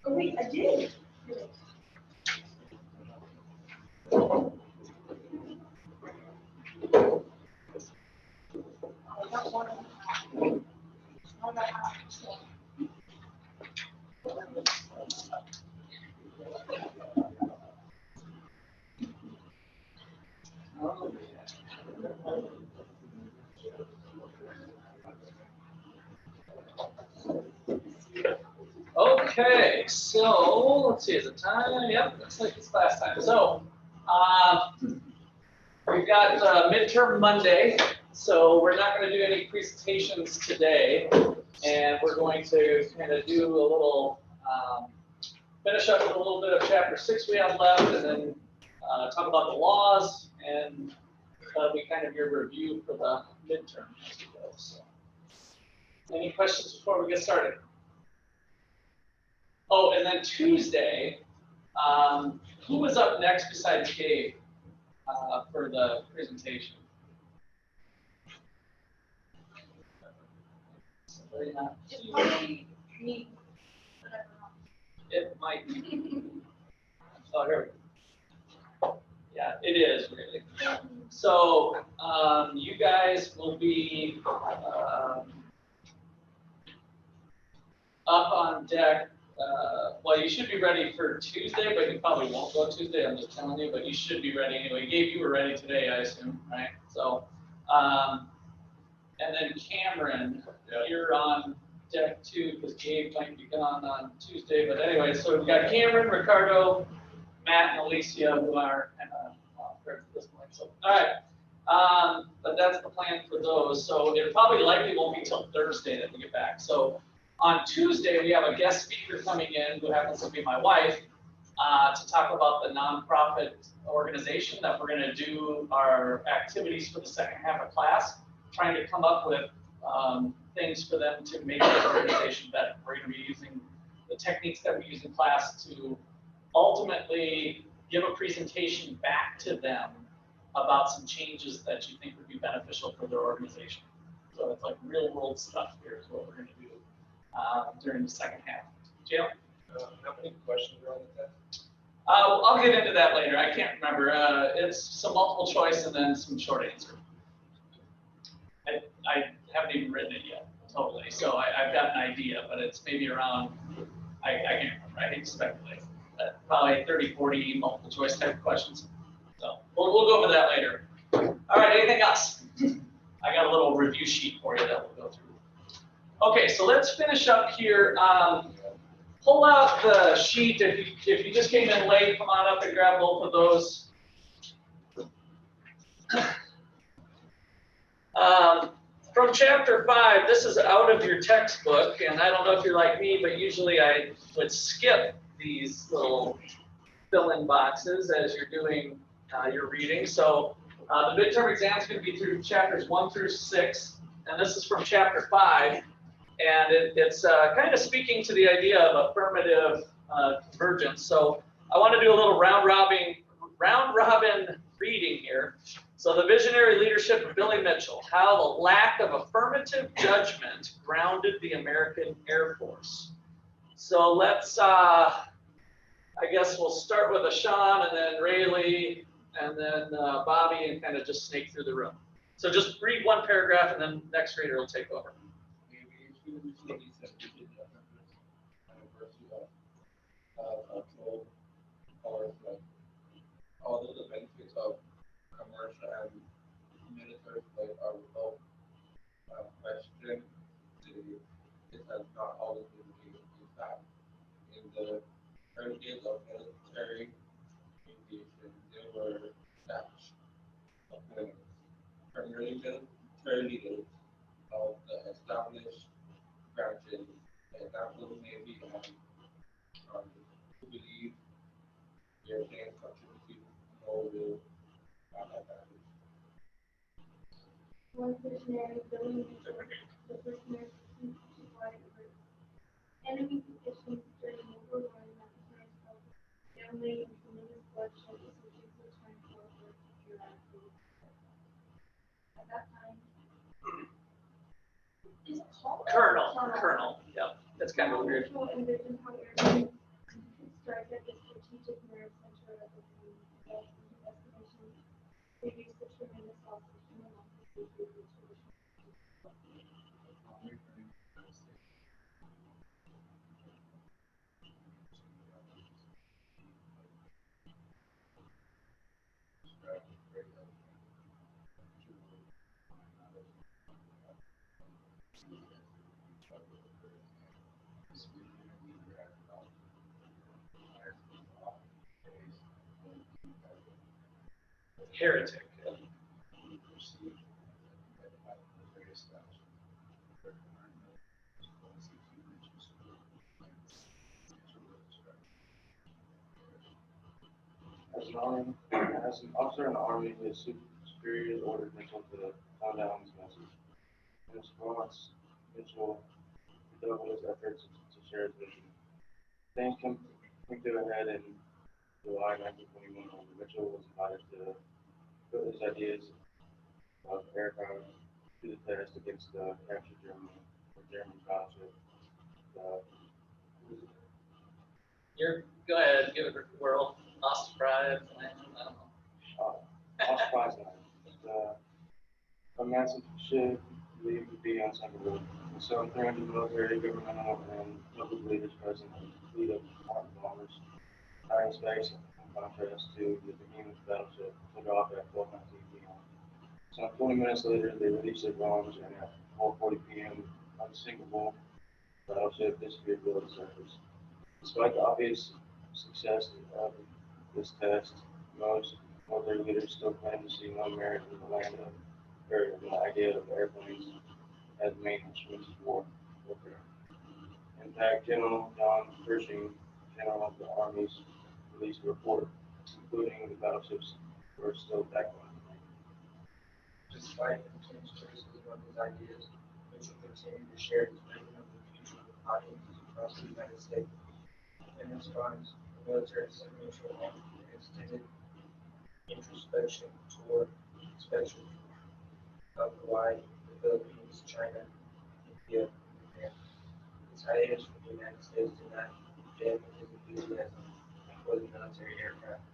Oh wait, I did. Okay, so let's see, is it time? Yep, looks like it's last time. So we've got midterm Monday, so we're not going to do any presentations today, and we're going to kind of do a little, finish up with a little bit of chapter 6 we have left, and then talk about the laws, and that'll be kind of your review for the midterm as we go. So, any questions before we get started? Oh, and then Tuesday, who was up next besides Gabe for the presentation? Somebody not? It's probably me, but I don't know. It might be. Oh, here we go. Yeah, it is really. So you guys will be up on deck. Well, you should be ready for Tuesday, but you probably won't go Tuesday. I'm just telling you, but you should be ready anyway. Gabe, you were ready today, I assume, right? So, and then Cameron, you're on deck too, because Gabe might be gone on Tuesday. But anyway, so we've got Cameron, Ricardo, Matt, and Alicia, who are kind of at this point. So, all right. But that's the plan for those. So it probably likely won't be till Thursday that we get back. So on Tuesday, we have a guest speaker coming in who happens to be my wife to talk about the nonprofit organization that we're going to do our activities for the second half of class, trying to come up with things for them to make their organization better. We're going to be using the techniques that we use in class to ultimately give a presentation back to them about some changes that you think would be beneficial for their organization. So it's like real world stuff here is what we're going to do during the second half. Jalen? How many questions are on the test? I'll get into that later. I can't remember. It's some multiple choice and then some short answer. I haven't even written it yet, totally. So I've got an idea, but it's maybe around, I can't remember. I hate to speculate. Probably 30, 40 multiple choice type of questions. So we'll go over that later. All right, anything else? I got a little review sheet for you that we'll go through. Okay, so let's finish up here. Pull out the sheet. If you just came in late, come on up and grab both of those. From chapter 5, this is out of your textbook, and I don't know if you're like me, but usually I would skip these little fill-in boxes as you're doing your reading. So the midterm exam is going to be through chapters 1 through 6, and this is from chapter 5, and it's kind of speaking to the idea of affirmative convergence. So I want to do a little round robin reading here. So the visionary leadership of Billy Mitchell, how the lack of affirmative judgment grounded the American Air Force. So let's, I guess we'll start with Ashan and then Rayleigh and then Bobby and kind of just snake through the room. So just read one paragraph and then next reader will take over. Although the benefits of commercial and military flight are without question, it has not always been the case. In fact, in the early days of military aviation, there were batch of women, primarily military leaders of the established branches. Examples may be who believe their name contributed more will One visionary, Billy Mitchell, the first American to fly over enemy positions during World War I recognized how family and tremendous bloodshed associated with trying to over secure. At that time, is it called? Colonel. Yep, that's kind of weird. Mitchell envisioned how airmen Heretic. As an officer in the Army, his superiors ordered Mitchell to tone down his message. In response, Mitchell redoubled his efforts to share his vision. Things came to a head in July 1921 when Mitchell was invited to put his ideas of aircraft to the test against the captured German battleship. The Go ahead, give it a whirl. Lost Pride, I don't know. Osprey's a massive ship believed to be unsinkable. And so 300 military, governmental, and local leaders present a fleet of armed bombers high in space, in contrast to the behemoth battleship took off at 12:19 p.m. Some 20 minutes later, they released their bombs, and at 4:40 p.m., unsinkable battleship disappeared below the surface. Despite the obvious success of this test, most military leaders still claim to see no merit in the land of, or in the idea of airplanes as main instruments of warfare. In fact, General John Pershing, General of the Armies, released a report concluding the battleships were still backbone. Despite intense criticism of his ideas, Mitchell continued to share his vision of the future with audiences across the United States. In response, the military sent Mitchell on an extended introspection tour inspection of Hawaii, the Philippines, China, India, and Japan. His hiatus from the United States did not dampen his enthusiasm for the military aircraft.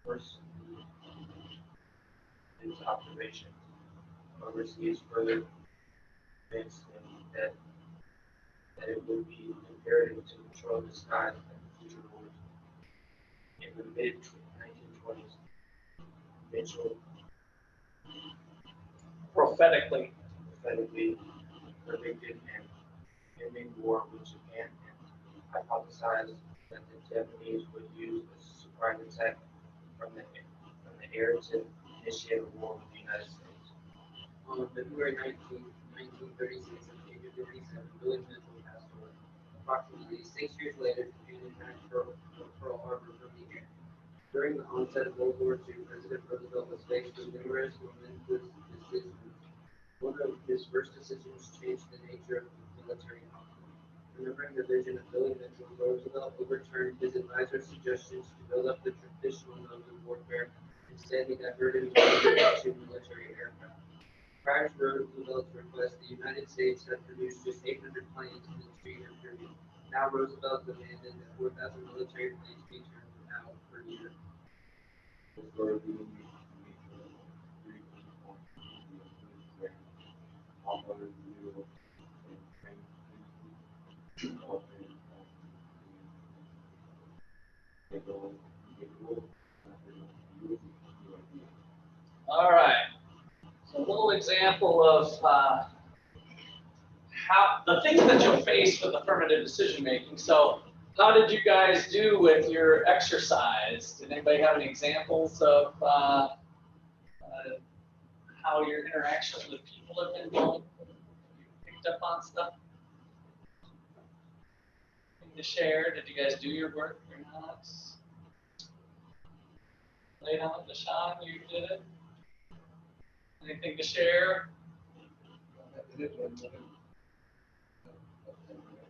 First, his observations overseas further convinced him that it would be imperative to control the skies in future wars. In the mid-1920s, Mitchell Prophetically. predicted an impending war with Japan and hypothesized that the Japanese would use a surprise attack from the air to initiate a war with the United States. On February 19, 1936, at the age of 57, Billy Mitchell passed away. Approximately 6 years later, Japan attacked Pearl Harbor from the air. During the onset of World War II, President Roosevelt was faced with numerous momentous decisions. One of his first decisions changed the nature of military conflict. Remembering the vision of Billy Mitchell, Roosevelt overturned his advisor's suggestions to build up the traditional modes of warfare. Instead, he diverted to military aircraft. Prior to Roosevelt's request, the United States had produced just 800 planes in its 3-year period. Now Roosevelt demanded that 4,000 military planes be turned out per year. All right. So a little example of how the things that you'll face with affirmative decision making. So how did you guys do with your exercise? Did anybody have any examples of how your interactions with people have been going? You picked up on stuff? Anything to share? Did you guys do your work or not? Lay down, Deshaun, you did it. Anything to share?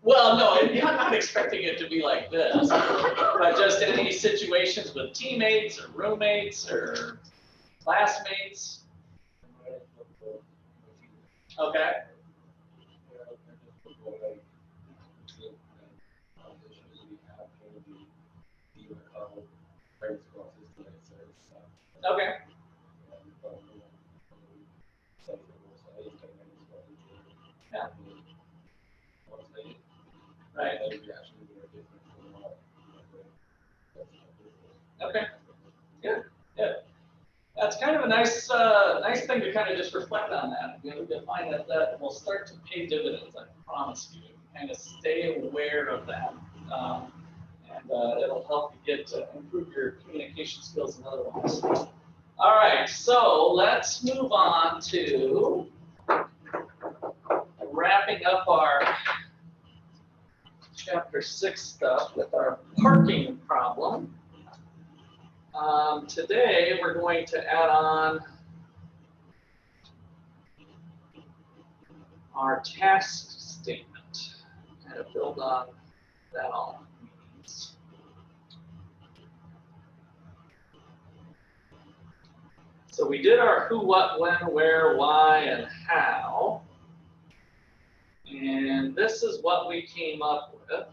Well, no, I'm not expecting it to be like this, but just any situations with teammates or roommates or classmates. Okay. Okay. Yeah. Right. Okay. Good. That's kind of a nice nice thing to kind of just reflect on that. You'll find that will start to pay dividends, I promise you. Kind of stay aware of that. And it'll help you get improve your communication skills and otherwise. All right, so let's move on to wrapping up our chapter 6 stuff with our parking problem. Today we're going to add on our task statement, kind of build on that all means. So we did our who, what, when, where, why, and how. And this is what we came up with.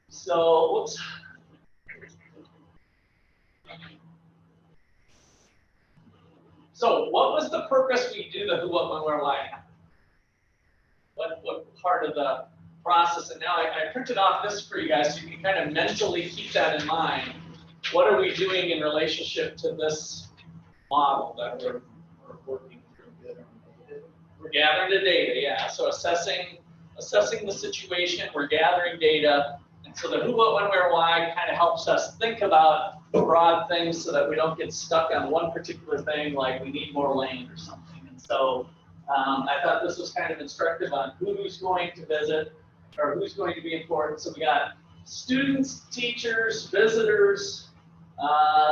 So, whoops. So what was the purpose we do the who, what, when, where, why, and how? What part of the process? And now I printed off this for you guys so you can kind of mentally keep that in mind. What are we doing in relationship to this model that we're working through? We're gathering the data, yeah. So assessing the situation, we're gathering data. And so the who, what, when, where, why kind of helps us think about broad things so that we don't get stuck on one particular thing, like we need more land or something. And so I thought this was kind of instructive on who's going to visit or who's going to be important. So we got students, teachers, visitors,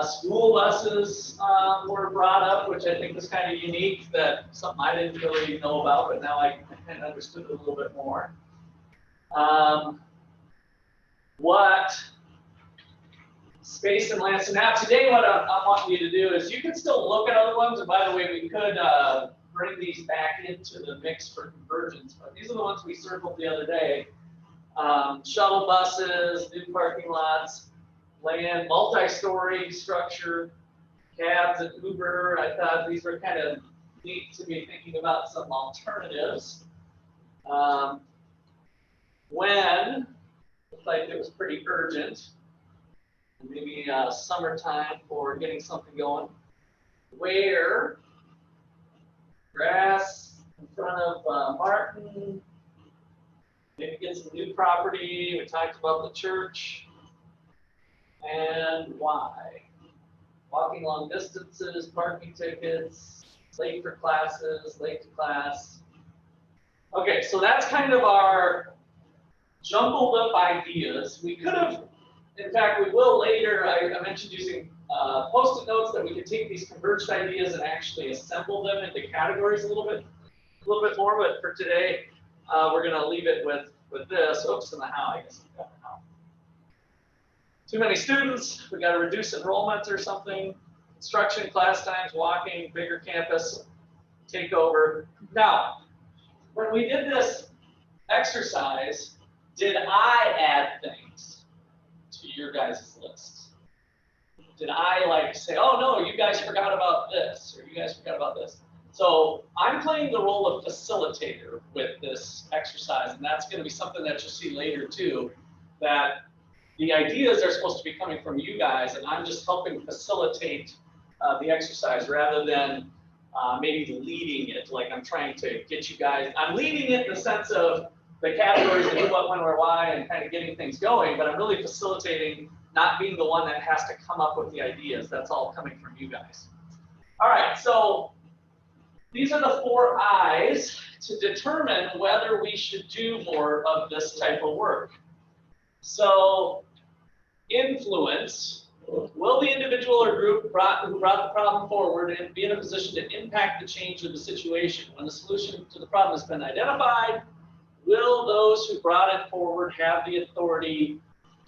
school buses were brought up, which I think is kind of unique, that something I didn't really know about, but now I kind of understood it a little bit more. What space and land. So now today what I'm wanting you to do is you can still look at other ones, and by the way, we could bring these back into the mix for convergence, but these are the ones we circled the other day. Shuttle buses, new parking lots, land, multi-story structure, cabs and Uber. I thought these were kind of neat to be thinking about some alternatives. When, looked like it was pretty urgent, maybe summertime for getting something going. Where, grass in front of Martin, maybe get some new property. We talked about the church. And why? Walking long distances, parking tickets, late for classes, late to class. Okay, so that's kind of our jumbled up ideas. We could have, in fact, we will later. I mentioned using Post-it notes that we could take these converged ideas and actually assemble them into categories a little bit more. But for today, we're going to leave it with this. Oops, and the how. I guess we got the how. Too many students. We got to reduce enrollment or something. Instruction, class times, walking, bigger campus, takeover. Now, when we did this exercise, did I add things to your guys' list? Did I like say, oh no, you guys forgot about this, or you guys forgot about this? So I'm playing the role of facilitator with this exercise, and that's going to be something that you'll see later too, that the ideas are supposed to be coming from you guys, and I'm just helping facilitate the exercise rather than maybe leading it. Like I'm trying to get you guys, I'm leading it in the sense of the categories and who, what, when, where, why, and kind of getting things going, but I'm really facilitating, not being the one that has to come up with the ideas. That's all coming from you guys. All right, so these are the 4 I's to determine whether we should do more of this type of work. So, influence. Will the individual or group who brought the problem forward and be in a position to impact the change of the situation? When the solution to the problem has been identified, will those who brought it forward have the authority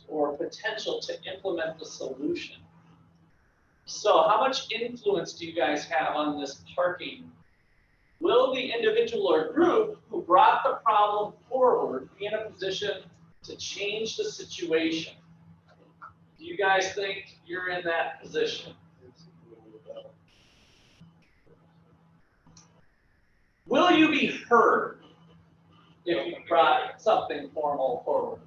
or potential to implement the solution? So how much influence do you guys have on this parking? Will the individual or group who brought the problem forward be in a position to change the situation? Do you guys think you're in that position? Will you be heard if you brought something formal forward?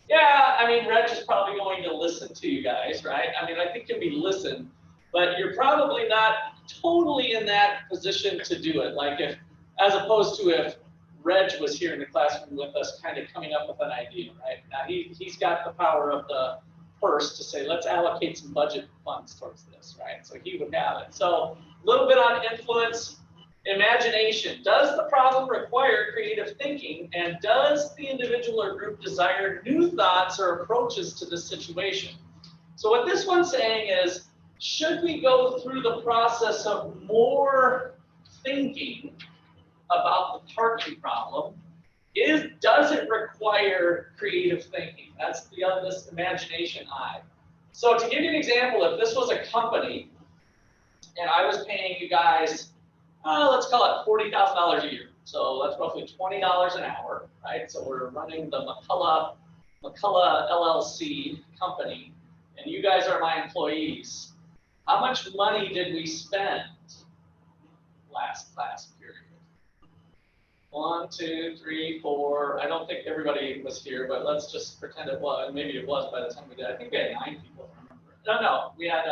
Yeah, I mean, Reg is probably going to listen to you guys, right? I mean, I think you'll be listened, but you're probably not totally in that position to do it. Like if, as opposed to if Reg was here in the classroom with us, kind of coming up with an idea, right? Now he's got the power of the purse to say, let's allocate some budget funds towards this, right? So he would have it. So a little bit on influence. Imagination. Does the problem require creative thinking, and does the individual or group desire new thoughts or approaches to the situation? So what this one's saying is, should we go through the process of more thinking about the parking problem? Does it require creative thinking? That's this imagination eye. So to give you an example, if this was a company and I was paying you guys, let's call it $40,000 a year. So that's roughly $20 an hour, right? So we're running the McCullough LLC company, and you guys are my employees. How much money did we spend last class period? 1, 2, 3, 4. I don't think everybody was here, but let's just pretend it was. Maybe it was by the time we did. I think we had 9 people. No, we had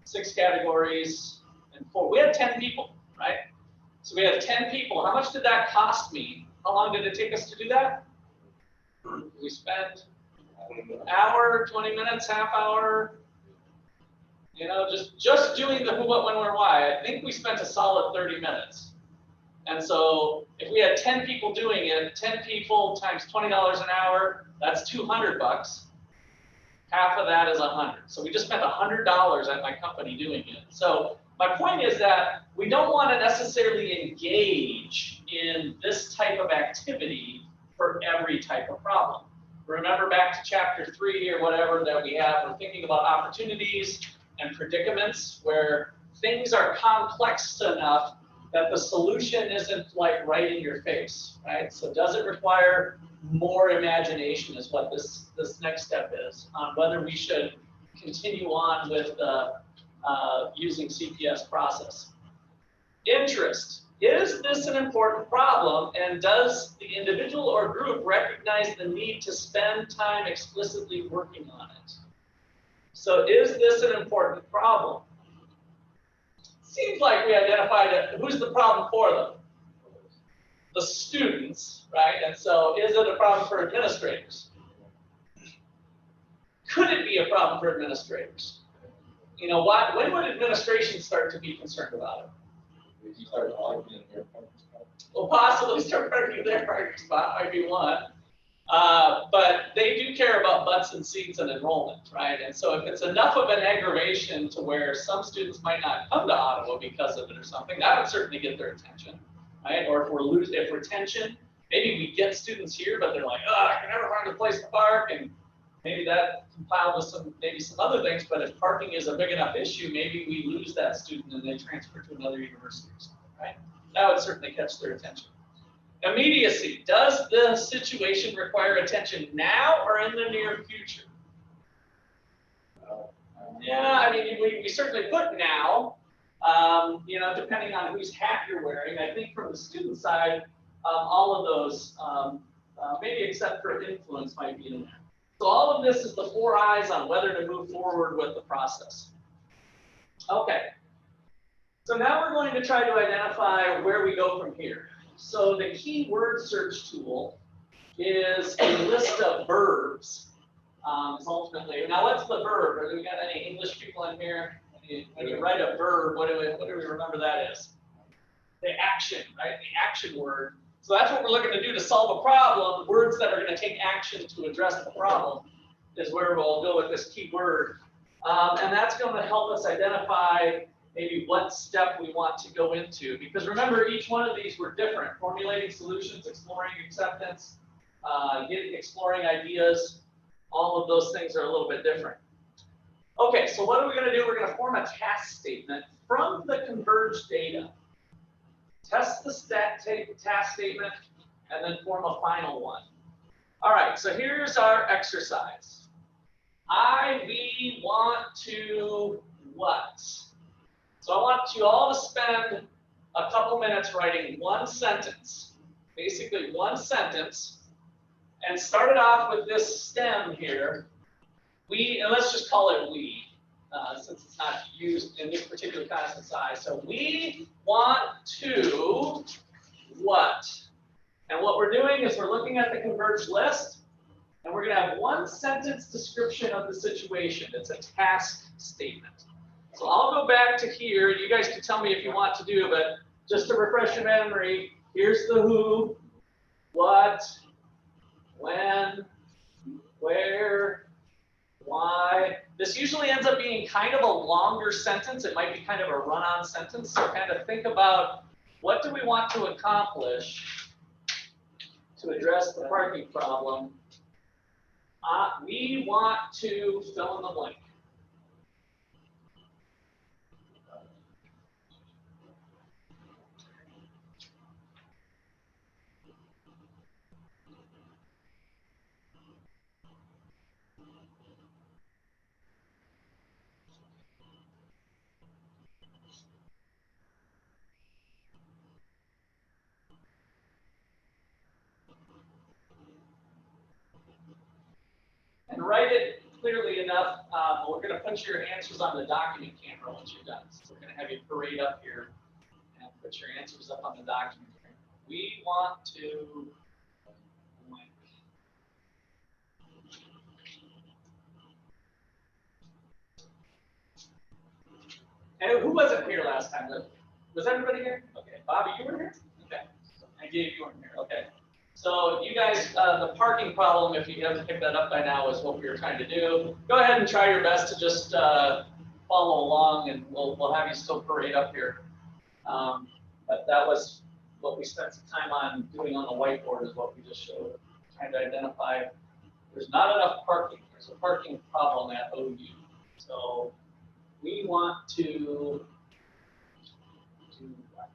6 categories and 4. We had 10 people, right? So we had 10 people. How much did that cost me? How long did it take us to do that? We spent an hour, 20 minutes, half hour. You know, just doing the who, what, when, where, why. I think we spent a solid 30 minutes. And so if we had 10 people doing it, 10 people times $20 an hour, that's $200. Half of that is 100. So we just spent $100 at my company doing it. So my point is that we don't want to necessarily engage in this type of activity for every type of problem. Remember back to chapter 3 or whatever that we have, we're thinking about opportunities and predicaments where things are complex enough that the solution isn't like right in your face, right? So does it require more imagination is what this next step is on whether we should continue on with using CPS process. Interest. Is this an important problem, and does the individual or group recognize the need to spend time explicitly working on it? So is this an important problem? Seems like we identified it. Who's the problem for them? The students, right? And so is it a problem for administrators? Could it be a problem for administrators? You know, when would administration start to be concerned about it? You start arguing your parking spot. Well, possibly start parking their parking spot might be one. But they do care about butts and seats and enrollment, right? And so if it's enough of an aggravation to where some students might not come to Ottawa because of it or something, that would certainly get their attention, right? Or if retention, maybe we get students here, but they're like, oh, I can never find a place to park, and maybe that compiled with some other things. But if parking is a big enough issue, maybe we lose that student and they transfer to another university or something, right? That would certainly catch their attention. Immediacy. Does the situation require attention now or in the near future? Yeah, I mean, we certainly put now, you know, depending on whose hat you're wearing. I think from the student side, all of those, maybe except for influence might be in there. So all of this is the 4 eyes on whether to move forward with the process. Okay. So now we're going to try to identify where we go from here. So the keyword search tool is a list of verbs. Ultimately, now what's the verb? Do we got any English people in here? When you write a verb, what do we remember that is? The action, right? The action word. So that's what we're looking to do to solve a problem. Words that are going to take action to address the problem is where we'll go with this keyword. And that's going to help us identify maybe what step we want to go into. Because remember, each one of these were different. Formulating solutions, exploring acceptance, exploring ideas, all of those things are a little bit different. Okay, so what are we going to do? We're going to form a task statement from the converged data. Test the task statement, and then form a final one. All right, so here's our exercise. We want to what? So I want you all to spend a couple minutes writing one sentence, basically one sentence, and started off with this stem here. And let's just call it we, since it's not used in this particular constant size. So we want to what? And what we're doing is we're looking at the converged list, and we're going to have one sentence description of the situation. It's a task statement. So I'll go back to here. You guys can tell me if you want to do, but just to refresh your memory, here's the who, what, when, where, why. This usually ends up being kind of a longer sentence. It might be kind of a run-on sentence. So kind of think about, what do we want to accomplish to address the parking problem? We want to fill in the blank. And write it clearly enough. We're going to put your answers on the document camera once you're done. So we're going to have you parade up here and put your answers up on the document camera. We want to blank. And who wasn't here last time? Was everybody here? Okay. Bobby, you were here? Okay. And Gabe, you weren't here. Okay. So you guys, the parking problem, if you haven't picked that up by now, is what we were trying to do. Go ahead and try your best to just follow along, and we'll have you still parade up here. But that was what we spent some time on doing on the whiteboard, is what we just showed, trying to identify there's not enough parking. There's a parking problem at OU. So we want to do what?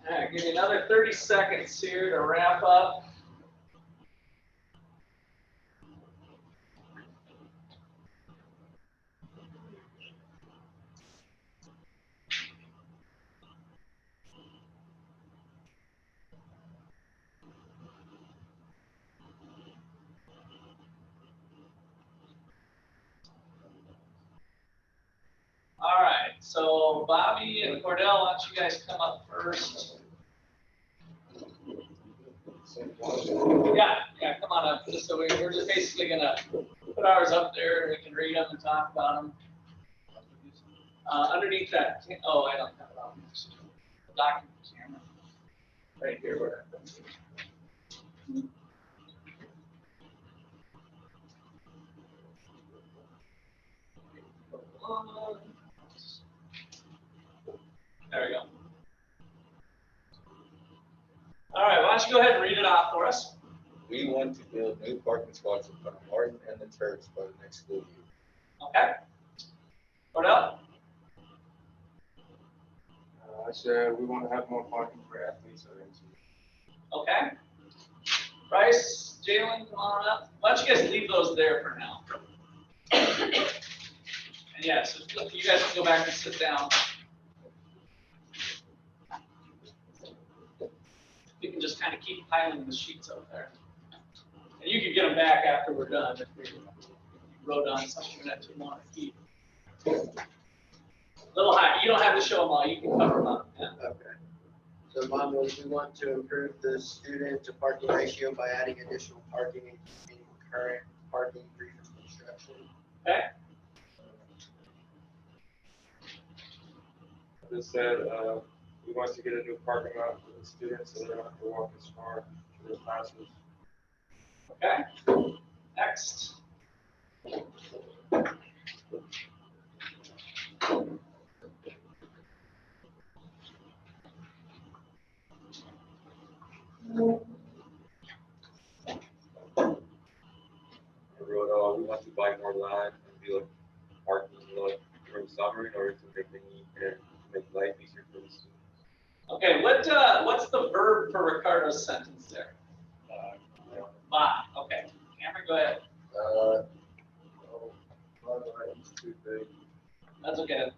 All right, give me another 30 seconds here to wrap up. All right, so Bobby and Cordell, why don't you guys come up first? Yeah, come on up. So we're just basically gonna put ours up there, and we can read them and talk about them. Underneath that, oh, I don't have it on the document camera. Right here, where. There we go. All right, why don't you go ahead and read it off for us? We want to build new parking spots in front of Martin and the church by the next school year. Okay. Cordell? I said we want to have more parking for athletes or NC. Okay. Bryce, Jalen, come on up. Why don't you guys leave those there for now? And yeah, so you guys can go back and sit down. You can just kind of keep piling the sheets up there. And you can get them back after we're done if you wrote on something that you want to keep. A little high. You don't have to show them all. You can cover them up. Yeah. Okay. The one was we want to improve the student to parking ratio by adding additional parking and keeping current parking free from construction. Okay. This said, we want to get a new parking lot for the students so they don't have to walk as far to their classes. Okay. Next. I wrote, we want to buy more land and build parking lot during summer in order to make the need and make life easier for the students. Okay, what's the verb for Ricardo's sentence there? Buy. Okay. Cameron, go ahead. It's too big. That's okay.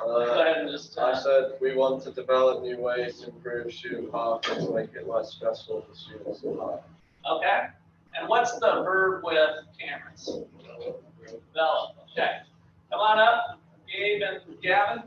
Go ahead and just. I said we want to develop new ways to improve student parking to make it less stressful for students to park. Okay. And what's the verb with Cameron's? Develop. Okay. Come on up, Gabe and Gavin.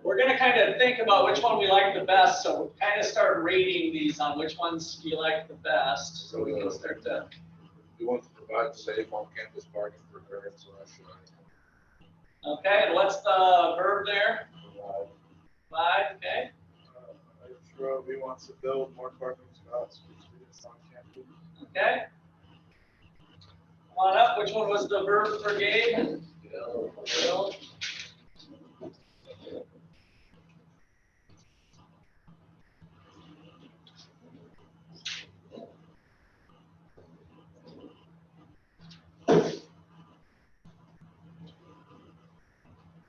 We're going to kind of think about which one we like the best, so we'll kind of start rating these on which ones you like the best, so we can start to. We want to provide safe on-campus parking for parents and our Okay, and what's the verb there? Five, okay. We want to build more parking spots for students on campus. Okay. Come on up, which one was the verb for Gabe? Build.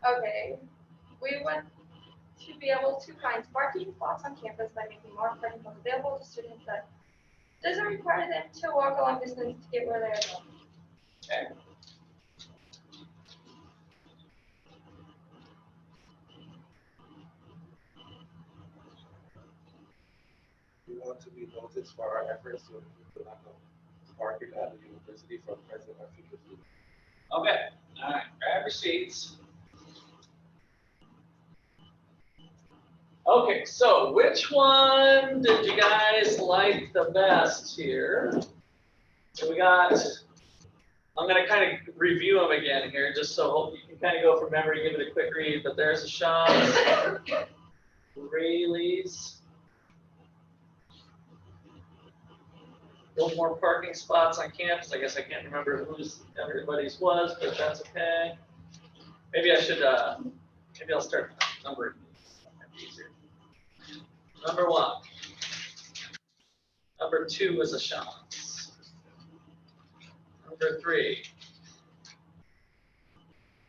Okay, we want to be able to find parking spots on campus by making more parking spots available to students that doesn't require them to walk a long distance to get where they're going. Okay. We want to be noticed for our efforts to improve the lack of parking at the university for present and future students. Okay. All right. Grab your seats. Okay, so which one did you guys like the best here? So we got, I'm going to kind of review them again here, just so you can kind of go from memory, give it a quick read. But there's a shot, Rayleigh's. Build more parking spots on campus. I guess I can't remember whose everybody's was, but that's okay. Maybe I should, maybe I'll start numbering these. That might be easier. Number one. Number two was a shot. Number three.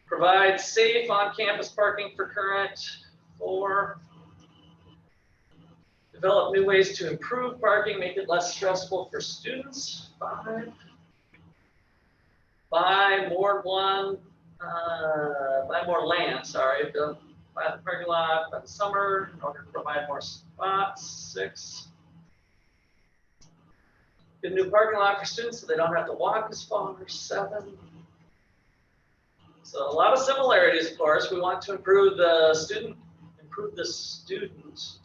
Provide safe on-campus parking for current. 4. Develop new ways to improve parking, make it less stressful for students. 5. Buy more land, sorry. Buy the parking lot by the summer in order to provide more spots. 6. Get a new parking lot for students so they don't have to walk as far. 7. So a lot of similarities, of course. We want to improve the student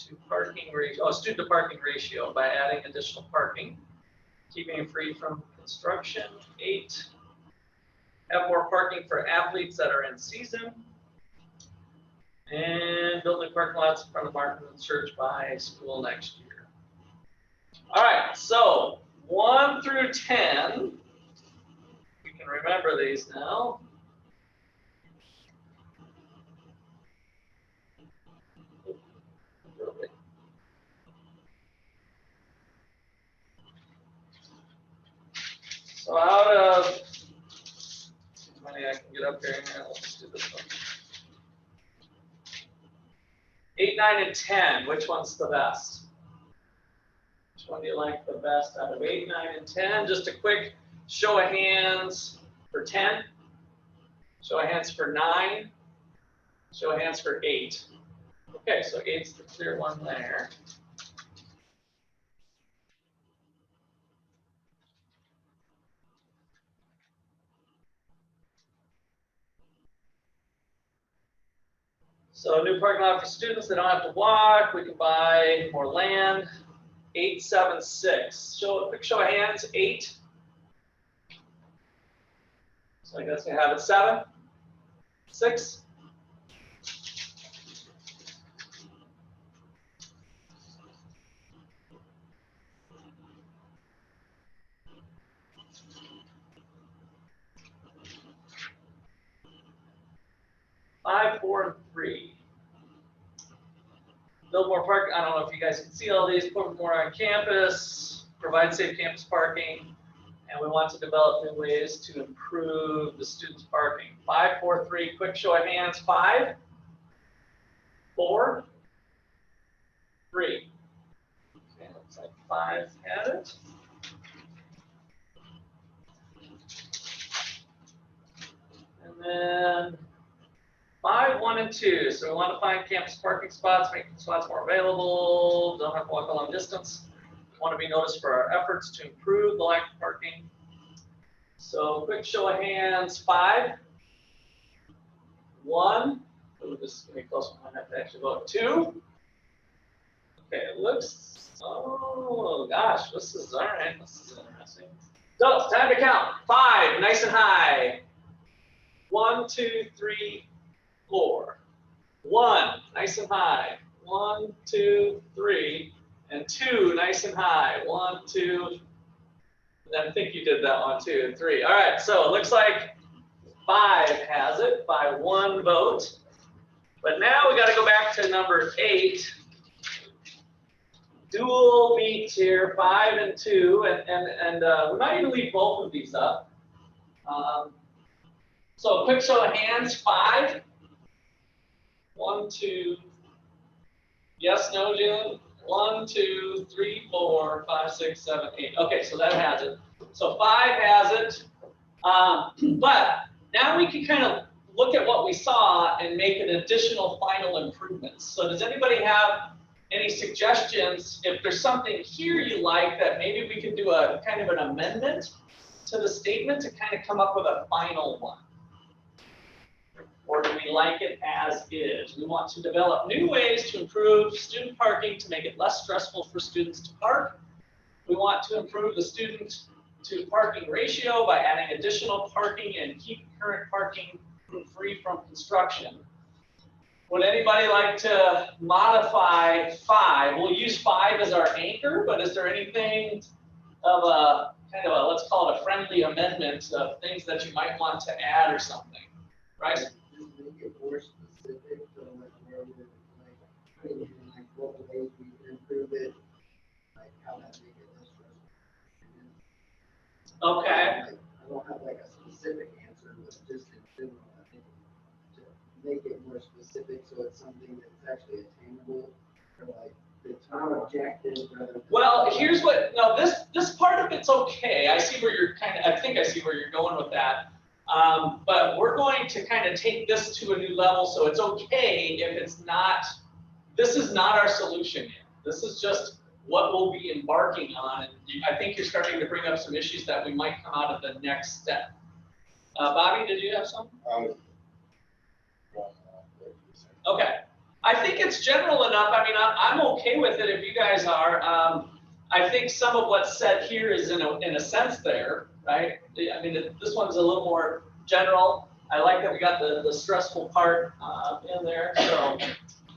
to parking ratio, student to parking ratio by adding additional parking, keeping it free from construction. 8. Have more parking for athletes that are in season. And build new parking lots in front of Martin Church by school next year. All right, so 1 through 10. We can remember these now. So out of how many I can get up here, let's just do this one. 8, 9, and 10. Which one's the best? Which one do you like the best out of 8, 9, and 10? Just a quick show of hands for 10. Show of hands for 9. Show of hands for 8. Okay, so 8's the clear one there. So new parking lot for students, they don't have to walk, we can buy more land. 876, quick show of hands, 8. So I guess we have it 7, 6. Five, 4, and 3. Build more park. I don't know if you guys can see all these. Put more on campus. Provide safe campus parking. And we want to develop new ways to improve the students' parking. 5, 4, 3. Quick show of hands. 5, 4, 3. Okay, looks like 5 had it. And then 5, 1, and 2. So we want to find campus parking spots, make spots more available, don't have to walk a long distance. We want to be noticed for our efforts to improve the lack of parking. So quick show of hands, 5, 1. Ooh, this is going to be close one. I have to actually vote. 2. Okay, it looks, oh gosh, this is all right. This is interesting. So it's time to count. 5, nice and high. 1, 2, 3, 4. 1, nice and high. 1, 2, 3, and 2, nice and high. 1, 2. And I think you did that 1, 2, and 3. All right, so it looks like 5 has it by 1 vote. But now we got to go back to number 8. Dual beats here, 5 and 2, and we might even leave both of these up. So quick show of hands, 5. 1, 2. Yes, no, Jim? 1, 2, 3, 4, 5, 6, 7, 8. Okay, so that has it. So 5 has it. But now we can kind of look at what we saw and make an additional final improvements. So does anybody have any suggestions? If there's something here you like that maybe we can do a kind of an amendment to the statement to kind of come up with a final one. Or do we like it as is? We want to develop new ways to improve student parking to make it less stressful for students to park. We want to improve the student to parking ratio by adding additional parking and keep current parking free from construction. Would anybody like to modify 5? We'll use 5 as our anchor, but is there anything of a kind of a, let's call it a friendly amendment of things that you might want to add or something, right? Make it more specific, so like where we're like putting in like what ways we can improve it, like how that make it less stressful. Okay. Like, I don't have like a specific answer, but just in general, I think to make it more specific so it's something that's actually attainable or like it's more objective rather than. Well, here's what, no, this part of it's okay. I see where you're I think I see where you're going with that. But we're going to kind of take this to a new level, so it's okay if it's not, this is not our solution yet. This is just what we'll be embarking on. And I think you're starting to bring up some issues that we might come out of the next step. Bobby, did you have something? Okay. I think it's general enough. I mean, I'm okay with it if you guys are. I think some of what's said here is in a sense there, right? I mean, this one's a little more general. I like that we got the stressful part in there. So,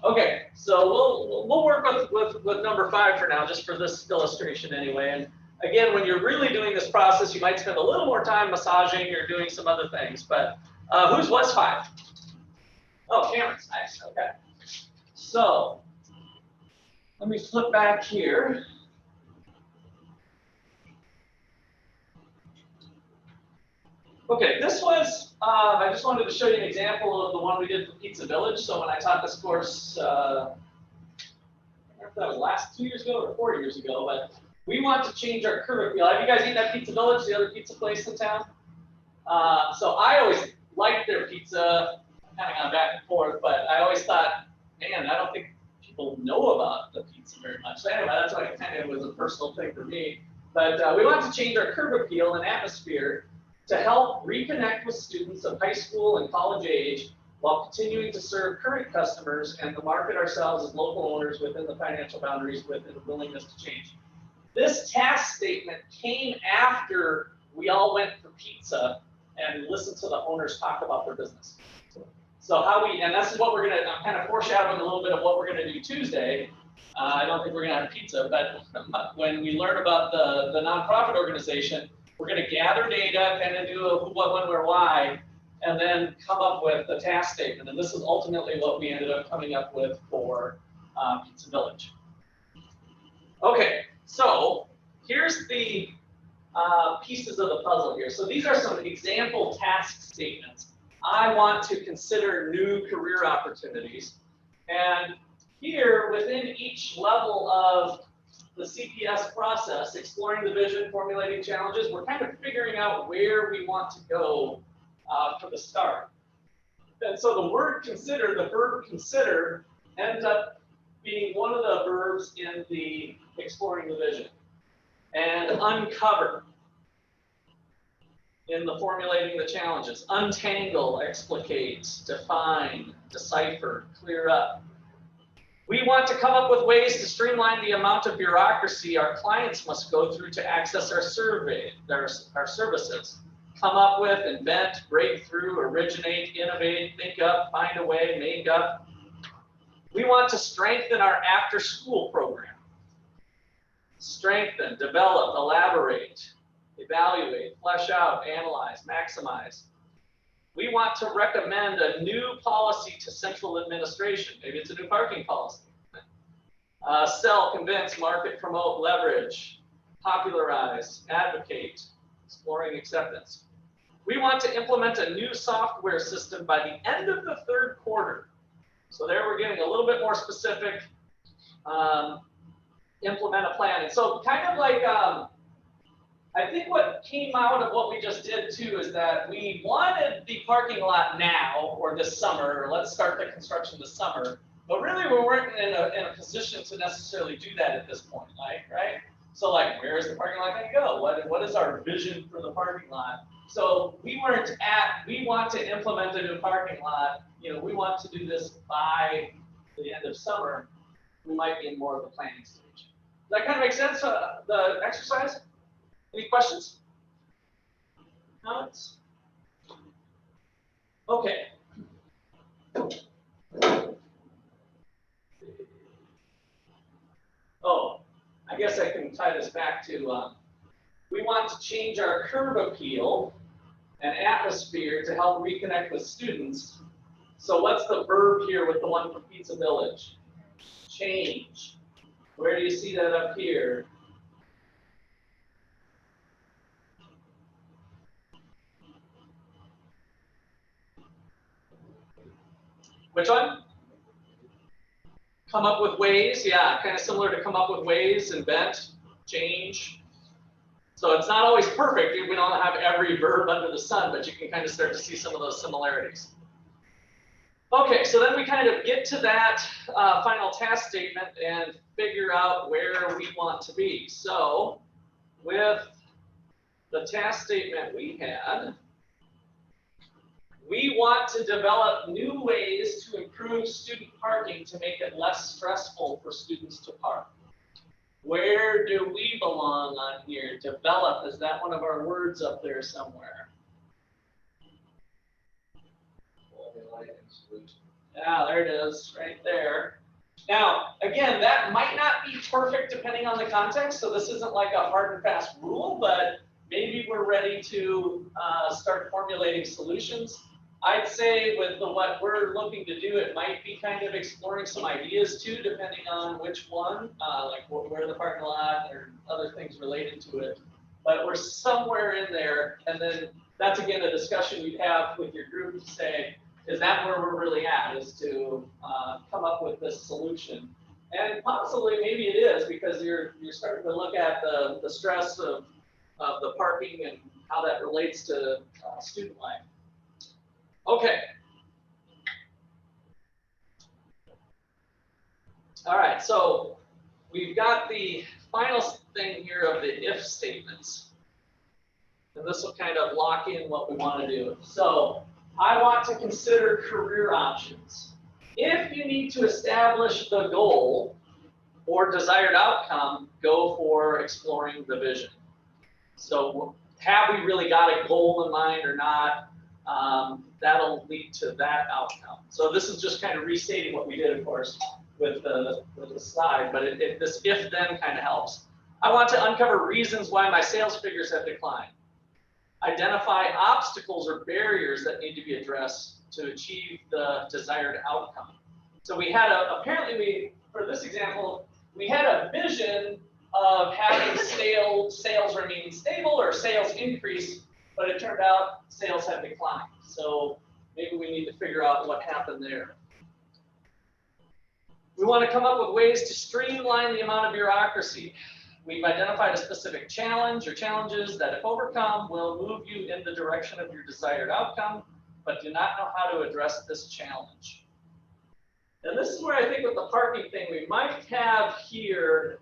okay, so we'll work with number 5 for now, just for this illustration anyway. And again, when you're really doing this process, you might spend a little more time massaging or doing some other things. But whose was 5? Oh, Cameron's, nice. Okay. So let me flip back here. Okay, this was, I just wanted to show you an example of the one we did for Pizza Village. So when I taught this course, I don't know if that was last 2 years ago or 4 years ago, but we want to change our curriculum. Have you guys eaten at Pizza Village, the other pizza place in town? So I always liked their pizza, kind of gone back and forth, but I always thought, man, I don't think people know about the pizza very much. So anyway, that's why it kind of was a personal thing for me. But we want to change our curb appeal and atmosphere to help reconnect with students of high school and college age while continuing to serve current customers and to market ourselves as local owners within the financial boundaries with a willingness to change. This task statement came after we all went for pizza and listened to the owners talk about their business. So and this is what we're gonna, I'm kind of foreshadowing a little bit of what we're gonna do Tuesday. I don't think we're gonna have pizza, but when we learn about the nonprofit organization, we're gonna gather data, kind of do a who, what, when, where, why, and then come up with the task statement. And this is ultimately what we ended up coming up with for Pizza Village. Okay, so here's the pieces of the puzzle here. So these are some example task statements. I want to consider new career opportunities. And here, within each level of the CPS process, exploring the vision, formulating challenges, we're kind of figuring out where we want to go for the start. And so the word consider, the verb consider, ends up being one of the verbs in the exploring the vision. And uncover in the formulating the challenges. Untangle, explicate, define, decipher, clear up. We want to come up with ways to streamline the amount of bureaucracy our clients must go through to access our services. Come up with, invent, break through, originate, innovate, think up, find a way, make up. We want to strengthen our after-school program. Strengthen, develop, elaborate, evaluate, flesh out, analyze, maximize. We want to recommend a new policy to central administration. Maybe it's a new parking policy. Sell, convince, market, promote, leverage, popularize, advocate, exploring acceptance. We want to implement a new software system by the end of the third quarter. So there we're getting a little bit more specific. Implement a plan. And so kind of like, I think what came out of what we just did too is that we wanted the parking lot now or this summer, or let's start the construction this summer, but really we weren't in a position to necessarily do that at this point, right? So like, where is the parking lot going to go? What is our vision for the parking lot? So we want to implement a new parking lot. We want to do this by the end of summer. We might be in more of the planning stage. Does that kind of make sense, the exercise? Any questions? Comments? Okay. Oh, I guess I can tie this back to, we want to change our curb appeal and atmosphere to help reconnect with students. So what's the verb here with the one from Pizza Village? Change. Where do you see that up here? Which one? Come up with ways. Yeah, kind of similar to come up with ways, invent, change. So it's not always perfect. We don't have every verb under the sun, but you can kind of start to see some of those similarities. Okay, so then we kind of get to that final task statement and figure out where we want to be. So with the task statement we had, we want to develop new ways to improve student parking to make it less stressful for students to park. Where do we belong on here? Develop, is that one of our words up there somewhere? Yeah, there it is, right there. Now, again, that might not be perfect depending on the context, so this isn't like a hard and fast rule, but maybe we're ready to start formulating solutions. I'd say with what we're looking to do, it might be kind of exploring some ideas too, depending on which one, like where the parking lot or other things related to it. But we're somewhere in there, and then that's again a discussion you'd have with your group to say, is that where we're really at, is to come up with this solution. And possibly maybe it is, because you're starting to look at the stress of the parking and how that relates to student life. Okay. All right, so we've got the final thing here of the if statements. And this will kind of lock in what we want to do. So I want to consider career options. If you need to establish the goal or desired outcome, go for exploring the vision. So have we really got a goal in mind or not? That'll lead to that outcome. So this is just kind of restating what we did, of course, with the slide, but this if-then kind of helps. I want to uncover reasons why my sales figures have declined. Identify obstacles or barriers that need to be addressed to achieve the desired outcome. So we had for this example, we had a vision of having sales remain stable or sales increase, but it turned out sales have declined. So maybe we need to figure out what happened there. We want to come up with ways to streamline the amount of bureaucracy. We've identified a specific challenge or challenges that, if overcome, will move you in the direction of your desired outcome, but do not know how to address this challenge. And this is where I think with the parking thing, we might have here,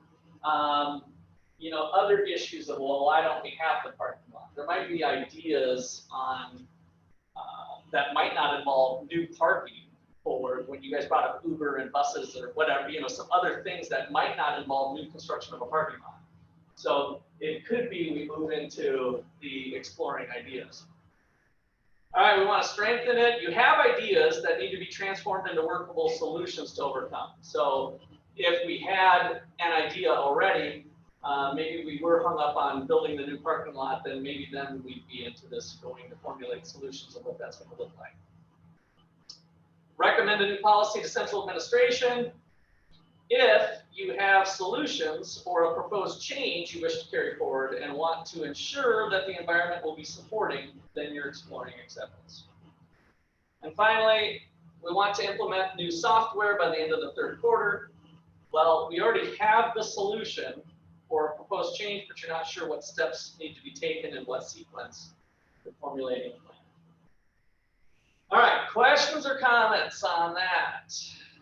other issues of, well, why don't we have the parking lot? There might be ideas on that might not involve new parking, or when you guys brought up Uber and buses or whatever, some other things that might not involve new construction of a parking lot. So it could be we move into the exploring ideas. All right, we want to strengthen it. You have ideas that need to be transformed into workable solutions to overcome. So if we had an idea already, maybe we were hung up on building the new parking lot, then maybe then we'd be into this going to formulate solutions of what that's going to look like. Recommend a new policy to central administration. If you have solutions or a proposed change you wish to carry forward and want to ensure that the environment will be supporting, then you're exploring acceptance. And finally, we want to implement new software by the end of the third quarter. Well, we already have the solution for a proposed change, but you're not sure what steps need to be taken in what sequence for formulating a plan. All right, questions or comments on that?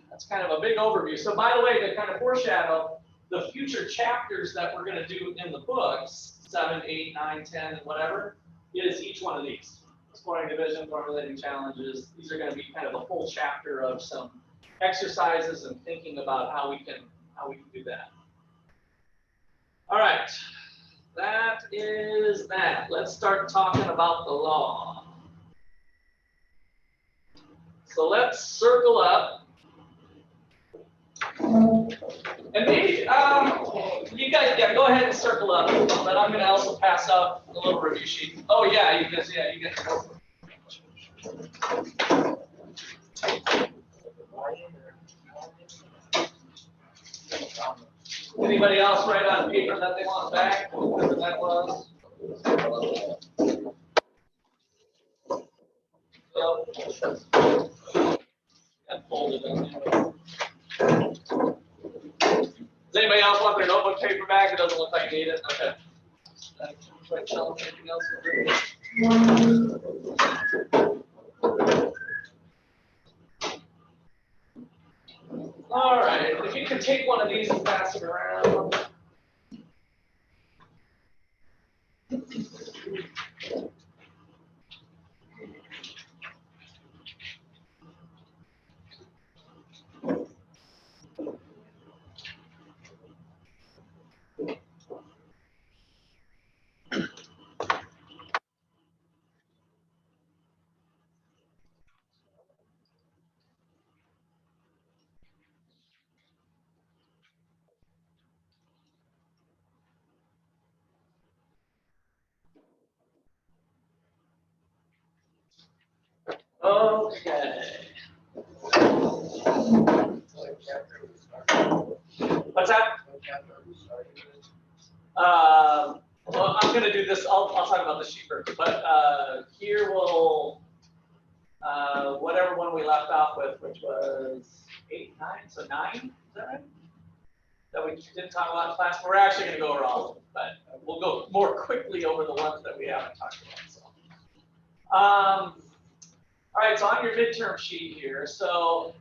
That's kind of a big overview. So by the way, to kind of foreshadow the future chapters that we're going to do in the books, 7, 8, 9, 10, and whatever, is each one of these. Exploring division, formulating challenges. These are going to be kind of a full chapter of some exercises and thinking about how we can do that. All right, that is that. Let's start talking about the law. So let's circle up. And maybe, you guys, go ahead and circle up, but I'm going to also pass out a little review sheet. Oh, yeah, you guys go for it. Anybody else write on paper that they want back, whatever that was? Got folded in there. Does anybody else want their notebook paper back? It doesn't look like you need it. Okay. Anything else? All right. If you can take one of these and pass it around. Okay. What's that? Well, I'm going to do this. I'll talk about the sheet first. But here we'll, whatever one we left off with, which was 8, 9, so 9, is that right? That we didn't talk about in class. We're actually going to go over all of them, but we'll go more quickly over the ones that we haven't talked about. So. All right, so on your midterm sheet here, so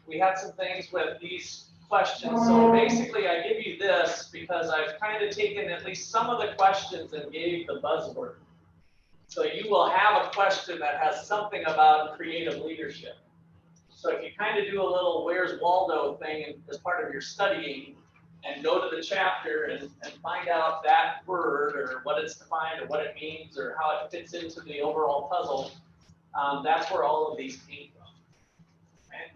we had some things with these questions. So basically, I give you this because I've kind of taken at least some of the questions and gave the buzzword. So you will have a question that has something about creative leadership. So if you kind of do a little Where's Waldo thing as part of your studying, and go to the chapter and find out that word or what it's defined or what it means or how it fits into the overall puzzle, that's where all of these came from. Okay?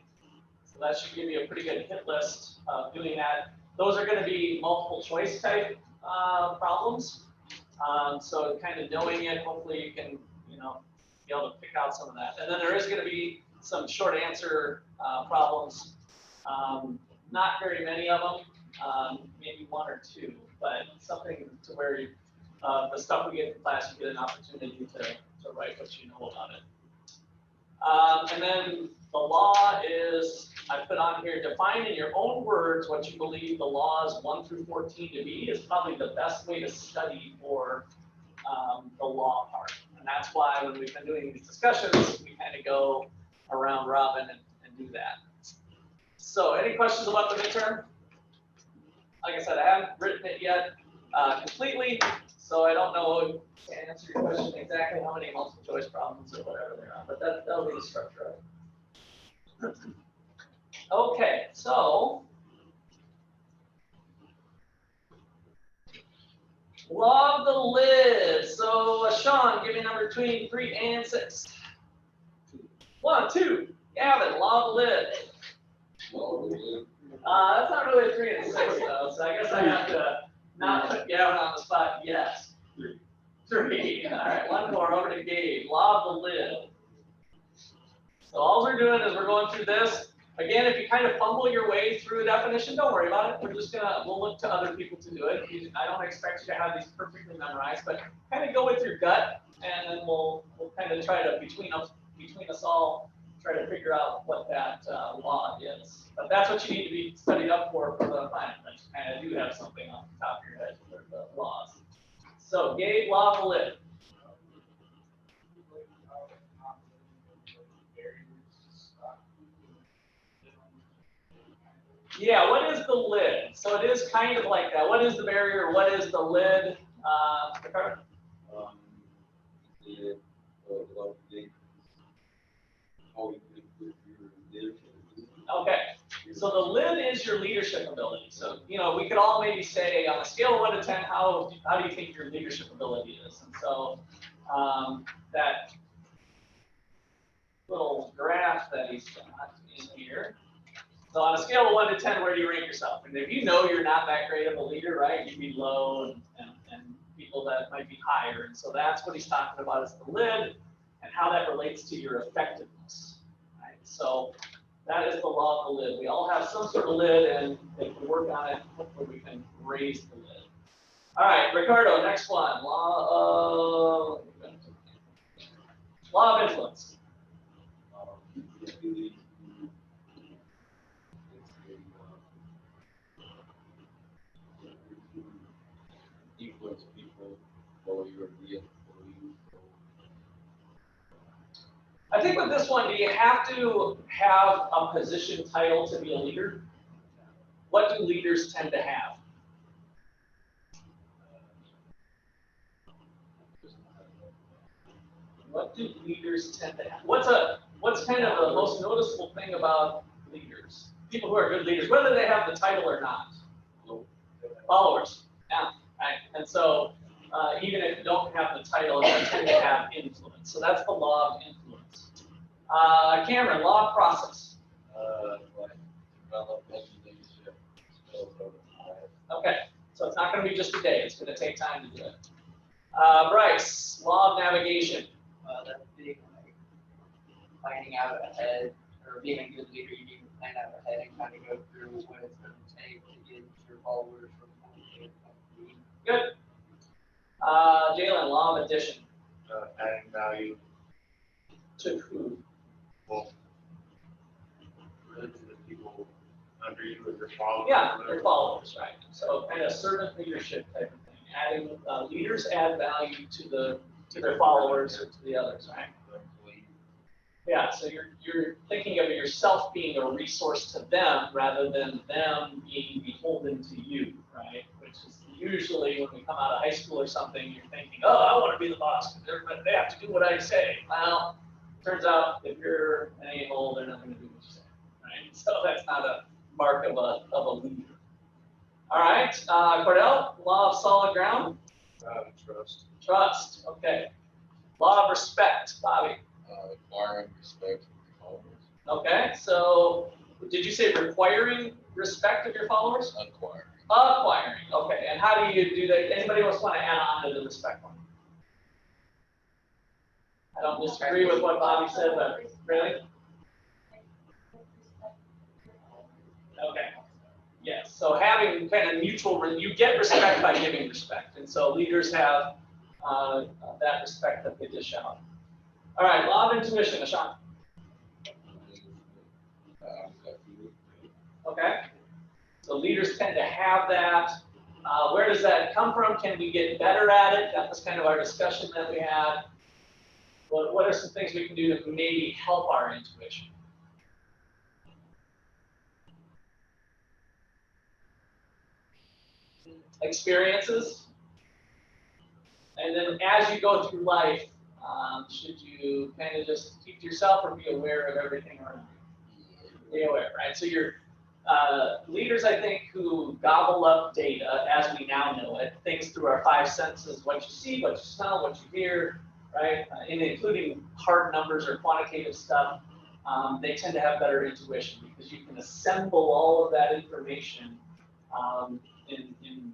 So that should give you a pretty good hit list of doing that. Those are going to be multiple choice type problems. So kind of knowing it, hopefully you can, be able to pick out some of that. And then there is going to be some short answer problems. Not very many of them. Maybe one or two, but something to where the stuff we get in class, you get an opportunity to write what you know about it. And then the law is, I put on here, define in your own words what you believe the laws 1 through 14 to be is probably the best way to study for the law part. And that's why when we've been doing these discussions, we kind of go around robin and do that. So any questions about the midterm? Like I said, I haven't written it yet completely, so I don't know to answer your question exactly how many multiple choice problems or whatever there are, but that'll be the structure of it. Okay, so law of the lid. So Sean, give me a number between 3 and 6. 1, 2. Gavin, law of the lid. That's not really 3 and 6 though, so I guess I have to not put Gavin on the spot yet. 3. All right, one more over to Gabe. Law of the lid. So all we're doing is we're going through this. Again, if you kind of fumble your way through a definition, don't worry about it. We'll look to other people to do it. I don't expect you to have these perfectly memorized, but kind of go with your gut, and then we'll kind of try to between us all try to figure out what that law is. But that's what you need to be studied up for the assignment. You kind of do have something off the top of your head for the laws. So, Gabe, law of the lid. Yeah, what is the lid? So it is kind of like that. What is the barrier? What is the lid? Ricardo? Okay, so the lid is your leadership ability. So, we could all maybe say on a scale of 1 to 10, how do you think your leadership ability is? And so that little graph that he's got in here. So on a scale of 1 to 10, where do you rank yourself? And if you know you're not that great of a leader, right, you'd be low, and people that might be higher. And so that's what he's talking about is the lid and how that relates to your effectiveness. Right? So that is the law of the lid. We all have some sort of lid, and if we work on it, hopefully we can raise the lid. All right, Ricardo, next one. Law of influence. Influence people, follow your idea, follow you. I think with this one, do you have to have a position title to be a leader? What do leaders tend to have? What do leaders tend to have? What's kind of the most noticeable thing about leaders? People who are good leaders, whether they have the title or not. Followers. Yeah, right. And so even if you don't have the title, you tend to have influence. So that's the law of influence. Cameron, law of process. Okay, so it's not going to be just a day. It's going to take time to do it. Bryce, law of navigation. That's being planning out ahead, or being a good leader, you need to plan out ahead and kind of go through what it's going to take to get your followers from point A to point B. Good. Jalen, law of addition. Adding value To who? well, really to the people under you or your followers. Yeah, their followers, right? So kind of servant leadership type of thing. Adding leaders add value to their followers or to the others, right? Yeah, so you're thinking of yourself being a resource to them rather than them being beholden to you, right? Which is usually when we come out of high school or something, you're thinking, oh, I want to be the boss. They have to do what I say. Well, turns out if you're an a-hole, they're not going to do what you say, right? So that's not a mark of a leader. All right, Cordell, law of solid ground. Trust. Trust, okay. Law of respect, Bobby. Acquiring respect from your followers. Okay, so did you say requiring respect of your followers? Acquiring. Acquiring, okay. And how do you do that? Anybody else want to add on to the respect one? I don't disagree with what Bobby said, but really? Okay. Yes, so having kind of mutual, you get respect by giving respect. And so leaders have that respect that they dish out. All right, law of intuition, Ashan. Okay. So leaders tend to have that. Where does that come from? Can we get better at it? That was kind of our discussion that we had. What are some things we can do to maybe help our intuition? Experiences. And then as you go through life, should you kind of just keep to yourself or be aware of everything around you? Be aware, right? So you're leaders, I think, who gobble up data as we now know it, things through our five senses, what you see, what you smell, what you hear, right? And including hard numbers or quantitative stuff, they tend to have better intuition because you can assemble all of that information in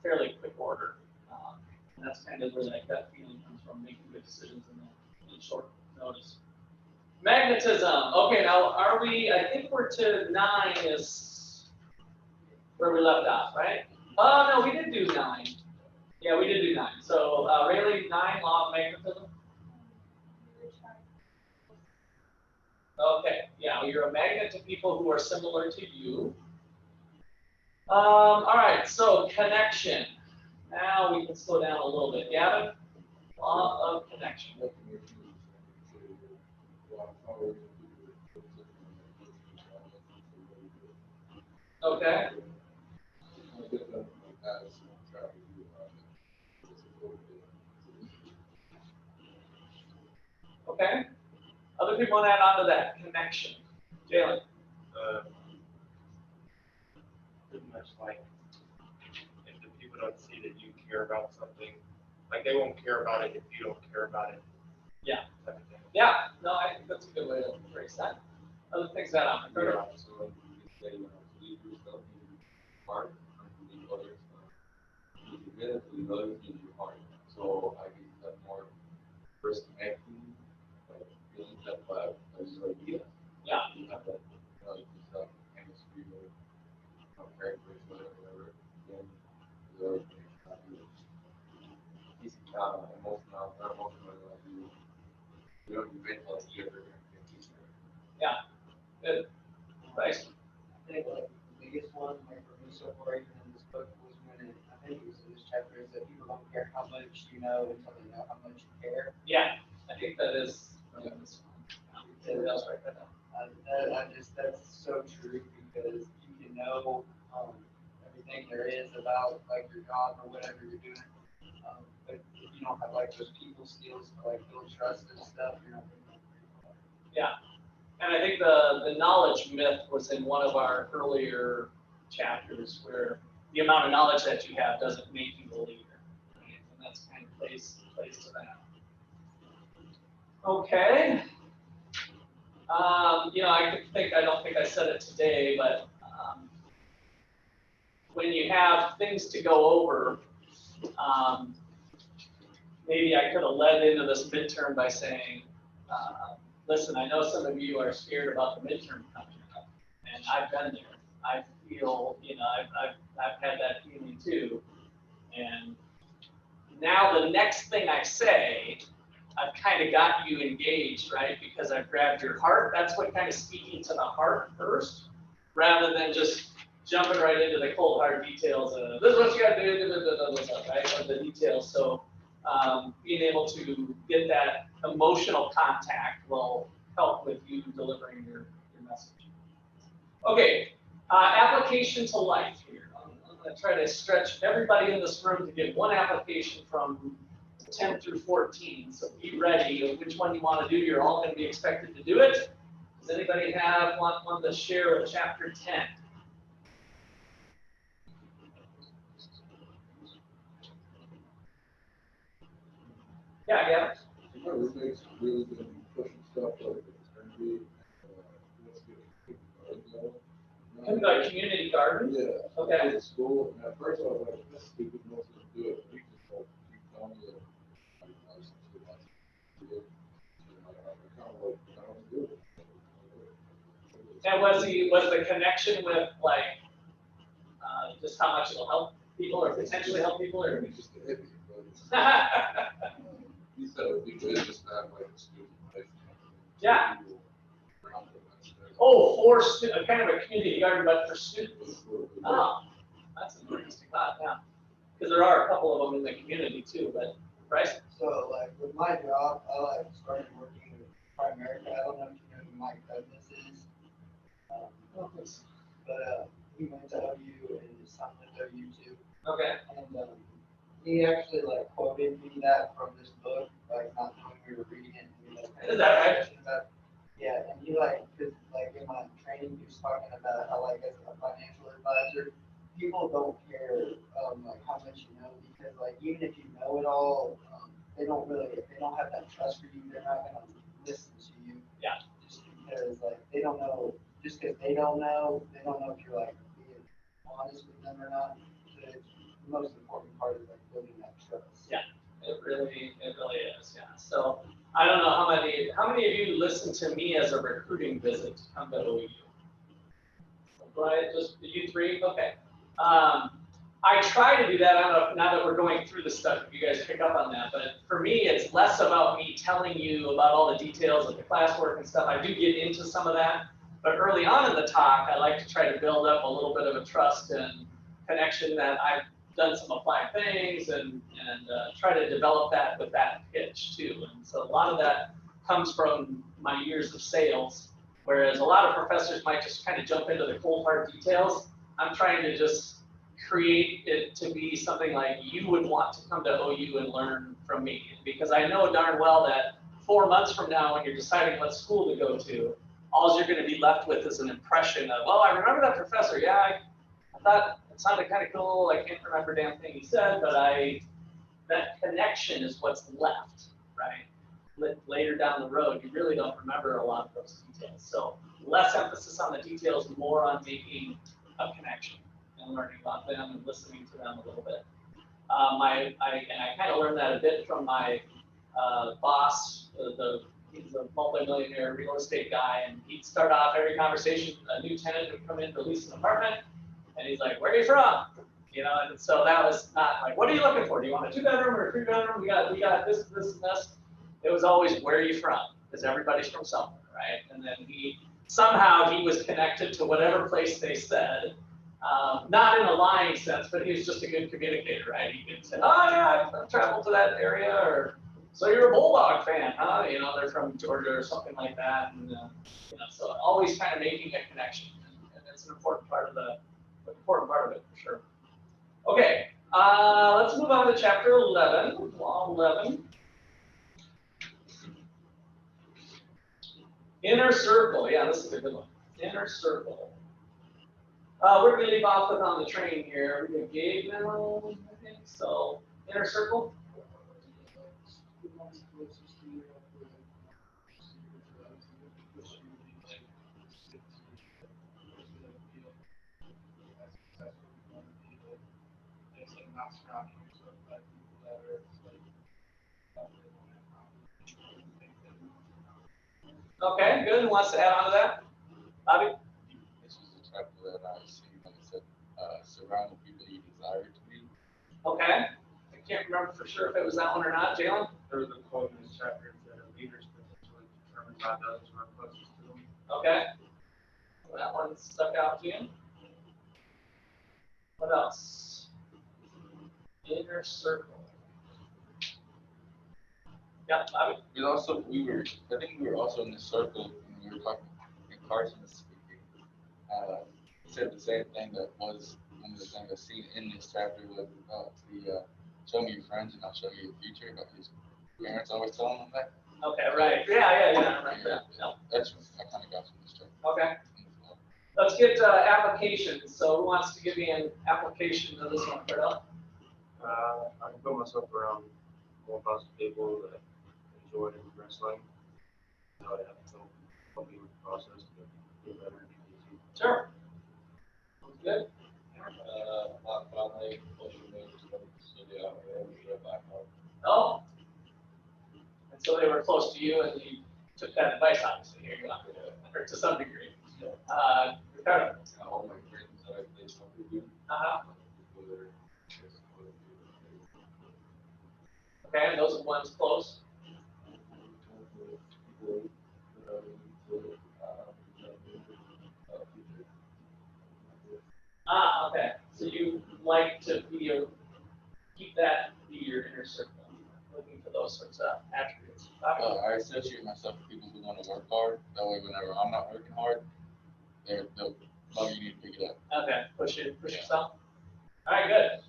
fairly quick order. And that's kind of where that gut feeling comes from, making good decisions in short notice. Magnetism. Okay, now are we, I think we're to 9 is where we left off, right? Oh, no, we did do 9. Yeah, we did do 9. So, Rayleigh, 9, law of magnetism. Okay, yeah, you're a magnet to people who are similar to you. All right, so connection. Now we can slow down a little bit. Gavin, law of connection. Okay. Okay. Other people want to add on to that connection. Jalen. Pretty much like if the people don't see that you care about something, like they won't care about it if you don't care about it. Yeah. Yeah. No, I think that's a good way to phrase that. Other things that I'm So leaders don't need heart, need others. Need to lead others, need your heart. So I can have more first connecting, like feelings that vibe, as your idea. Yeah. You have that, you just have chemistry or characters, whatever. Then the other thing is emotional, not emotional, like you don't invent like ever. Yeah. Good. Nice. I think like the biggest one, like for me so far, even in this book, was when I think it was in this chapter, is that people don't care how much you know until they know how much you care. Yeah, I think that is. Somebody else write that down. That's so true because you can know everything there is about like your job or whatever you're doing, but if you don't have like those people skills to like build trust and stuff, you're not going to. Yeah. And I think the knowledge myth was in one of our earlier chapters where the amount of knowledge that you have doesn't make you a leader. Right? And that's kind of plays to that. Okay. I don't think I said it today, but when you have things to go over, maybe I could have led into this midterm by saying, listen, I know some of you are scared about the midterm coming up, and I've been there. I feel, I've had that feeling too. And now the next thing I say, I've kind of got you engaged, right? Because I've grabbed your heart. That's what kind of speaking to the heart first, rather than just jumping right into the cold hard details of this is what you got to do, right? Of the details. So being able to get that emotional contact will help with you delivering your message. Okay, application to life here. going to try to stretch everybody in this room to get one application from 10 through 14. So be ready. Which one you want to do? You're all going to be expected to do it. Does anybody want one to share with chapter 10? Yeah. My roommate's really been pushing stuff like eternity. Kind of like community garden? Yeah. Okay. At school, and at first I was like, that's stupid, most of them do it. We just like keep telling me that I'm nice and too much to do it. And I kind of like, I don't do it. And was the connection with like just how much it'll help people or potentially help people or? It's just a hippie, but he said it would be good just to have like a student life. Yeah. People around them and stuff. Oh, for kind of a community garden, but for students. Oh, that's an interesting thought, yeah. Because there are a couple of them in the community too, but, Bryce? So like with my job, I like started working with Primerica. I don't know if you know who Mike Douglas is. But he went to OU and his son went to OU too. Okay. And he actually like quoted me that from this book, like not knowing we were reading it. And he, like, Is that right? Yeah, and he like, cause like in my training, he was talking about how like as a financial advisor, people don't care like how much you know because like even if you know it all, they don't have that trust for you. They're not gonna listen to you. Yeah. Just because like they don't know, just because they don't know if you're like being honest with them or not. So it's the most important part is like building that trust. Yeah, it really is, yeah. So I don't know how many of you listen to me as a recruiting visit to come to OU? Right, just you three? Okay. I try to do that. I don't know if, now that we're going through the stuff, if you guys pick up on that, but for me, it's less about me telling you about all the details of the classwork and stuff. I do get into some of that, but early on in the talk, I like to try to build up a little bit of a trust and connection that I've done some applied things and try to develop that with that pitch too. And so a lot of that comes from my years of sales, whereas a lot of professors might just kind of jump into the cold hard details. I'm trying to just create it to be something like you would want to come to OU and learn from me, because I know darn well that 4 months from now when you're deciding what school to go to, all you're going to be left with is an impression of, well, I remember that professor, yeah, I thought it sounded kind of cool, I can't remember a damn thing he said, but that connection is what's left, right? Later down the road, you really don't remember a lot of those details. So less emphasis on the details, more on making a connection and learning about them and listening to them a little bit. I kind of learned that a bit from my boss. He's a multi-millionaire real estate guy, and he'd start off every conversation, a new tenant would come in to lease an apartment, and he's like, "Where are you from?" You know, and so that was not like, "What are you looking for? Do you want a 2-bedroom or a 3-bedroom? We got this, and this." It was always, "Where are you from?" Because everybody's from somewhere, right? And then somehow he was connected to whatever place they said. Not in a lying sense, but he was just a good communicator, right? He could say, "Oh yeah, I've traveled to that area," or "So you're a Bulldog fan, huh?" You know, they're from Georgia or something like that, and you know, so always kind of making a connection, and it's an important part of it for sure. Okay, let's move on to chapter 11, law 11. Inner circle, yeah, this is a good one. Inner circle. We're going to leave off with on the train here. We have Gabe now, I think. So, inner circle. Okay, good. Who wants to add on to that? Bobby? This was the chapter that I see when it said, surround the people you desire to be. Okay. I can't remember for sure if it was that one or not. Jalen? There was a quote in this chapter that leaders potentially determined by those who are closest to them. Okay. Well, that one stuck out to you. What else? Inner circle. Yeah, Bobby? I think we were also in the circle when we were talking, and Carson was speaking. He said the same thing that was one of the things I've seen in this chapter was the show me your friends and I'll show you your future. But his parents always telling him that. Okay, right. Yeah. Right. Yeah. That's what I kind of got from this chapter. Okay. Let's get applications. So who wants to give me an application to this one, Cordell? I can put myself around more positive people that enjoy wrestling. How it help me with the process to get better and easy. Sure. Sounds good. My family, pushing me to study out here, get back home. Oh. And so they were close to you, and you took that advice, obviously. Here you go, or to some degree. Ricardo. All my friends that I played soccer with, Uh-huh. people that are just Okay, and those are ones close. people that are into future. Okay. So you like to keep that be your inner circle, looking for those sorts of attributes. I associate myself with people who want to work hard. That way, whenever I'm not working hard, they'll love you need to pick it up. Okay, push yourself. All right, good.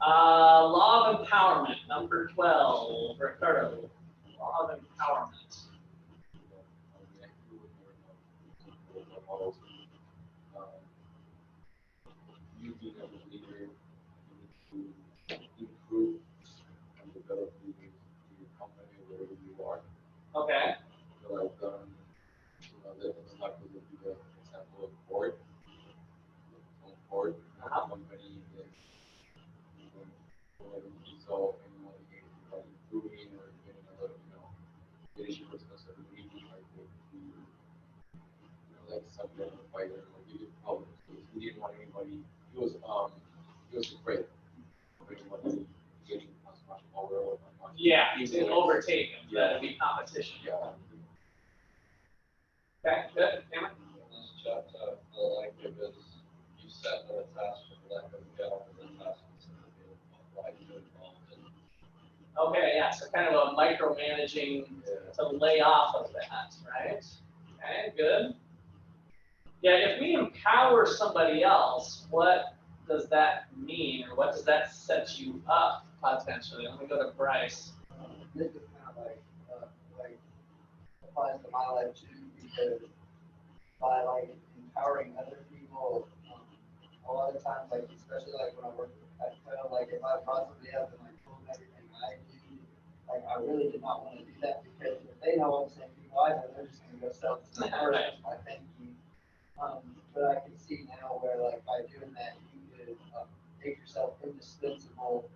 Law of empowerment, number 12, Ricardo. Law of empowerment. You being a leader, you need to improve and develop your company wherever you are. Okay. So like, that's like would be the example of Ford. Ford, company that when he saw anyone like improving or getting a little, getting business every week, like like something on the fighter, like he did problems. He didn't want anybody. He was afraid of anybody getting as much power or as much. Yeah, to overtake him. Yeah. That'd be competition. Yeah. Okay, good. Cameron? This chapter, I like it because you set the task for the lack of get the task instead of being like good involved in. Okay, yeah, so kind of a micromanaging to lay off of that, right? Okay, good. Yeah, if we empower somebody else, what does that mean, or what does that set you up potentially? Let me go to Bryce. This is kind of like applies to my life too, because by like empowering other people, a lot of times, like especially like when I work at Toyota, like if I brought somebody up and like told them everything I do, like I really did not want to do that, because if they know all the same people I know, they're just gonna go sell to the person. I thank you. But I can see now where like by doing that, you could make yourself indispensable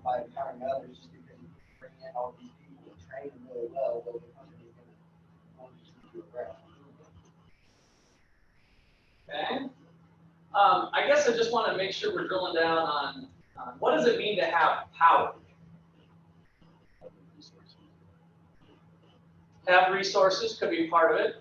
by empowering others, just because you bring in all these people and train them really well, but the company's gonna want to keep you around. Okay. I guess I just want to make sure we're drilling down on what does it mean to have power? Have resources could be part of it.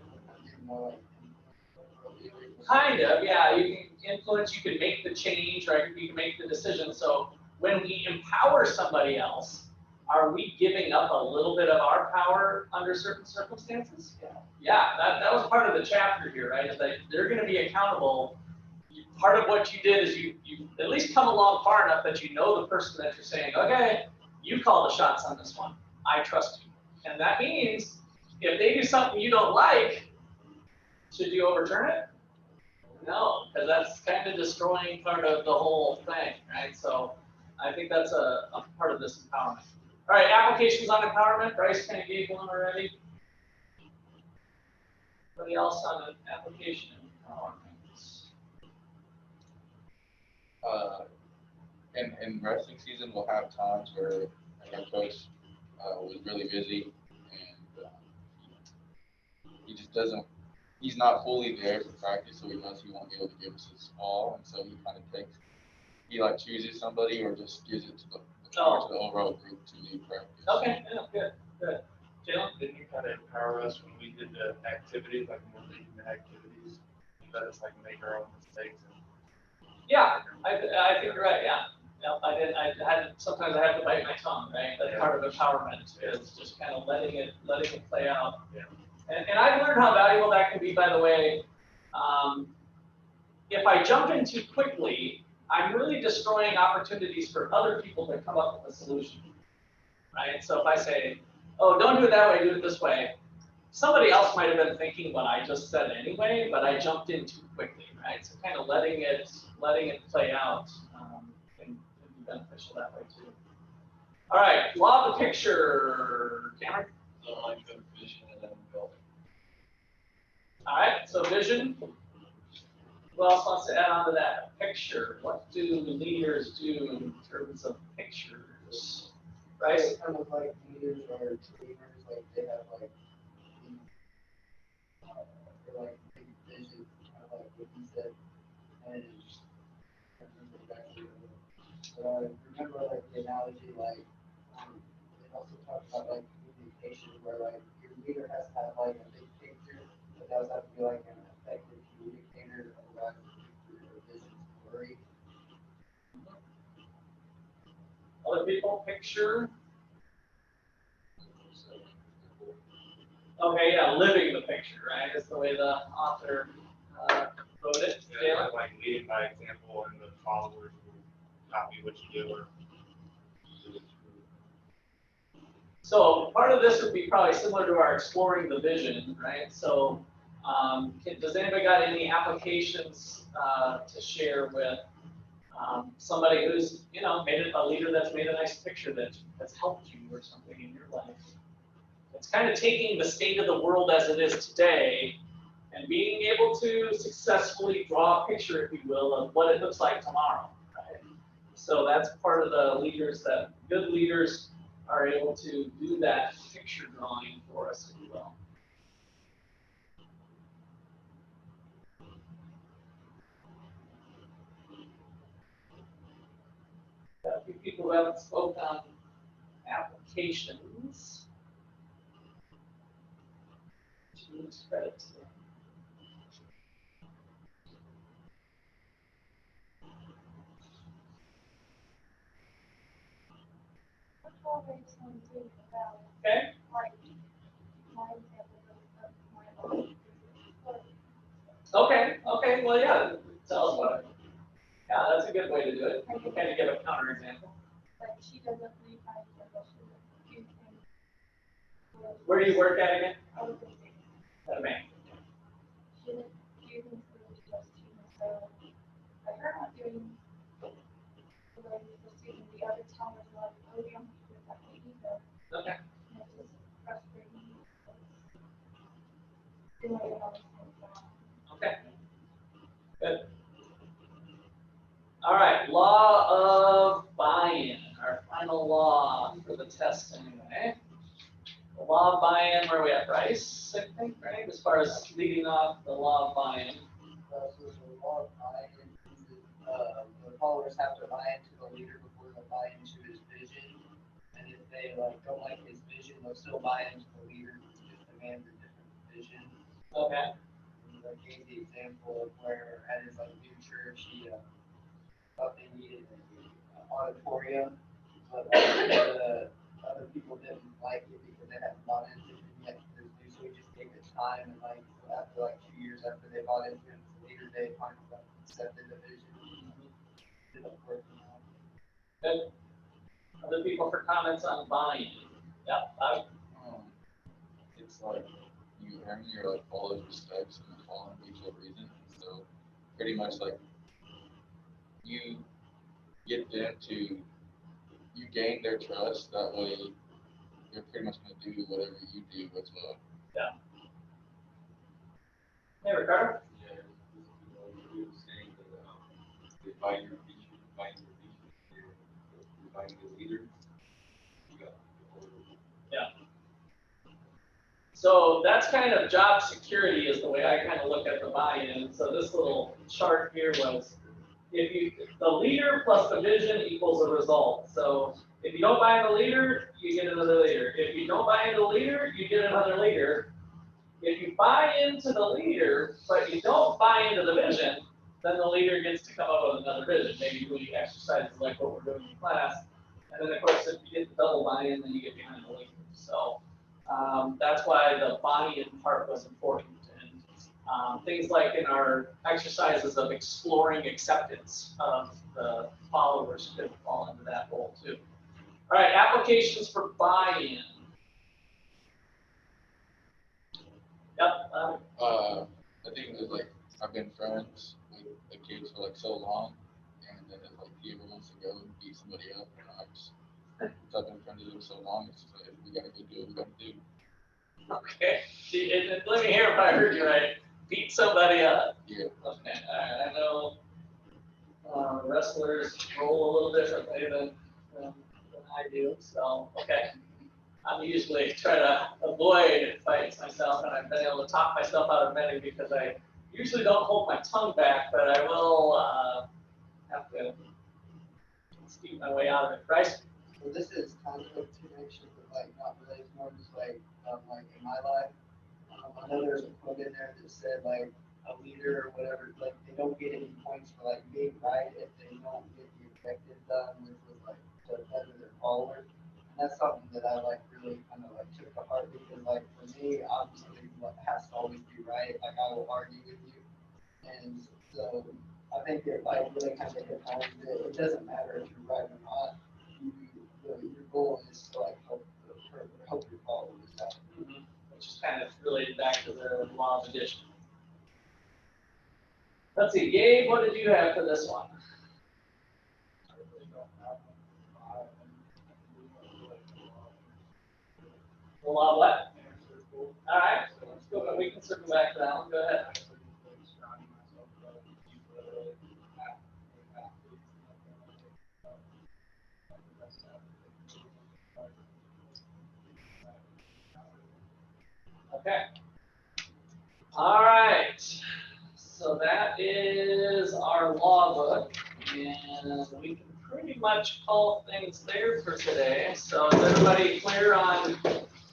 Kind of, yeah. You can influence, you can make the change, right? You can make the decision. So when we empower somebody else, are we giving up a little bit of our power under certain circumstances? Yeah, that was part of the chapter here, right? Is that they're going to be accountable. Part of what you did is you at least come along far enough that you know the person that you're saying, okay, you call the shots on this one. I trust you. And that means if they do something you don't like, should you overturn it? No, because that's kind of destroying part of the whole thing, right? So I think that's a part of this empowerment. All right, applications on empowerment. Bryce kind of gave one already. Anybody else on an application empowerment? In wrestling season, we'll have times where our coach was really busy and he just doesn't. He's not fully there for practice, so he knows he won't be able to give us his all, and so he kind of chooses somebody or just gives it to the overall group to lead practice. Okay, yeah, good. Jalen? Didn't you kind of empower us when we did the activities, like when we're leading the activities? You let us like make our own mistakes. Yeah, I think you're right. Yeah, sometimes I have to bite my tongue, right? That's part of empowerment is just kind of letting it play out. Yeah. And I've learned how valuable that can be. By the way, if I jump in too quickly, I'm really destroying opportunities for other people to come up with a solution, right? So if I say, oh, don't do it that way, do it this way, somebody else might have been thinking what I just said anyway, but I jumped in too quickly, right? So kind of letting it play out can be beneficial that way too. All right, law of the picture, Cameron. So like the vision and then building. All right, so vision. Who else wants to add on to that? Picture. What do leaders do in terms of pictures? Right? It's kind of like leaders or dreamers, like they have like they're like big vision, kind of like what he said, and I remember exactly. But I remember like the analogy, like it also talks about like communication, where like your leader has to have like a big picture, but they also have to be like an effective communicator, otherwise your vision's blurry. Other people, picture. Okay, yeah, living the picture, right? Is the way the author wrote it. Yeah, like leading by example, and the followers will copy what you do or do it through. So part of this would be probably similar to our exploring the vision, right? So does anybody got any applications to share with somebody who's, made it a leader that's made a nice picture that's helped you or something in your life? It's kind of taking the state of the world as it is today and being able to successfully draw a picture, if you will, of what it looks like tomorrow, right? So that's part of the leaders that good leaders are able to do that picture drawing for us, if you will. Got a few people who haven't spoken on applications. Choose credit to them. What always want to think about Okay. like my example of my life. Okay, well, yeah, tell us about it. Yeah, that's a good way to do it. Kind of give a counterexample. Like she doesn't leave my example, she doesn't Where do you work at again? I was gonna say, At a bank. she doesn't do things really just to herself. Like her not doing the way you're supposed to, and the other tellers are like, oh, you don't have to do it that way either. Okay. And it's just frustrating. Doing it all the same time. Okay. Good. All right, law of buy-in, our final law for the test anyway. The law of buy-in, where are we at, Bryce, I think, right? As far as leading off the law of buy-in. So the law of buy-in is the followers have to buy into the leader before they buy into his vision. And if they don't like his vision, they'll still buy into the leader who just demands a different vision. Okay. And I gave the example of where at his new church he thought they needed an auditorium, but the other people didn't like it because they hadn't bought into it yet. So he just gave it time, and so after 2 years after they bought into it, later they finally accepted the vision. Ended up working out. Good. Other people for comments on buying? Yeah, It's like you earn your followers' respects and following people reason. So pretty much you get them to you gain their trust. That way you're pretty much gonna do whatever you do as well. Yeah. Hey, Ricardo. Yeah, you were saying that they buy your vision, you're buying the leader. You got Yeah. So that's kind of job security is the way I kind of look at the buy-in. So this little chart here was the leader plus the vision equals a result. So if you don't buy in the leader, you get another leader. If you don't buy into the leader, you get another leader. If you buy into the leader, but you don't buy into the vision, then the leader gets to come up with another vision, maybe doing exercises like what we're doing in class. And then of course, if you get the double buy-in, then you get behind the leader. So that's why the buy-in part was important. And Things like in our exercises of exploring acceptance of the followers could fall into that role too. All right, applications for buy-in. Yep. I think it's like I've been friends with the kids for like so long, and then if like he ever wants to go and beat somebody up, I've been friends with them so long. It's just like we gotta go do what we gotta do. Okay. See, and let me hear if I heard you right. Beat somebody up. Yeah. Okay. All right. I know wrestlers roll a little differently than I do. So okay. I'm usually try to avoid fights myself, and I've been able to talk myself out of many because I usually don't hold my tongue back, but I will have to speak my way out of it. Bryce? So this is kind of a connection, but like not really. It's more just like in my life. I know there's a quote in there that said like a leader or whatever, like they don't get any points for like being right if they don't get the objective done, which was like to better their followers. And that's something that I like really kind of like took to heart because like for me, obviously what has to always be right. Like I will argue with you, and so I think it like really kind of hit home that it doesn't matter if you're right or not. Your goal is to like help your followers out. Mm-hmm. Which is kind of related back to the law of addition. Let's see, Gabe, what did you have for this one? The law of what? All right, so let's go. We can circle back to that one. Go ahead. Okay. All right. So that is our law book, and we can pretty much call things there for today. So is everybody clear on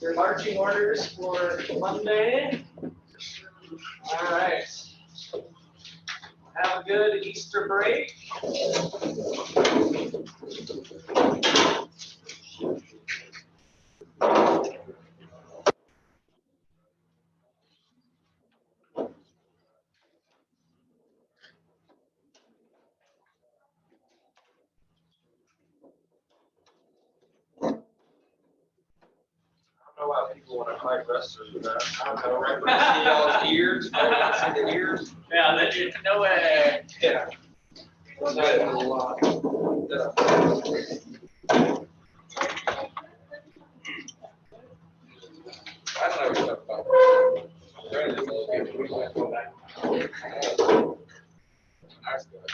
your marching orders for Monday? All right. Have a good Easter break. I don't know why people want to fight wrestlers with that. I don't know, right? See y'all's ears, right? See the ears? Yeah, then you no way. Yeah. Well, that is a lot. I don't know what about. Right, it's a little bit, we might go back. Nice guy.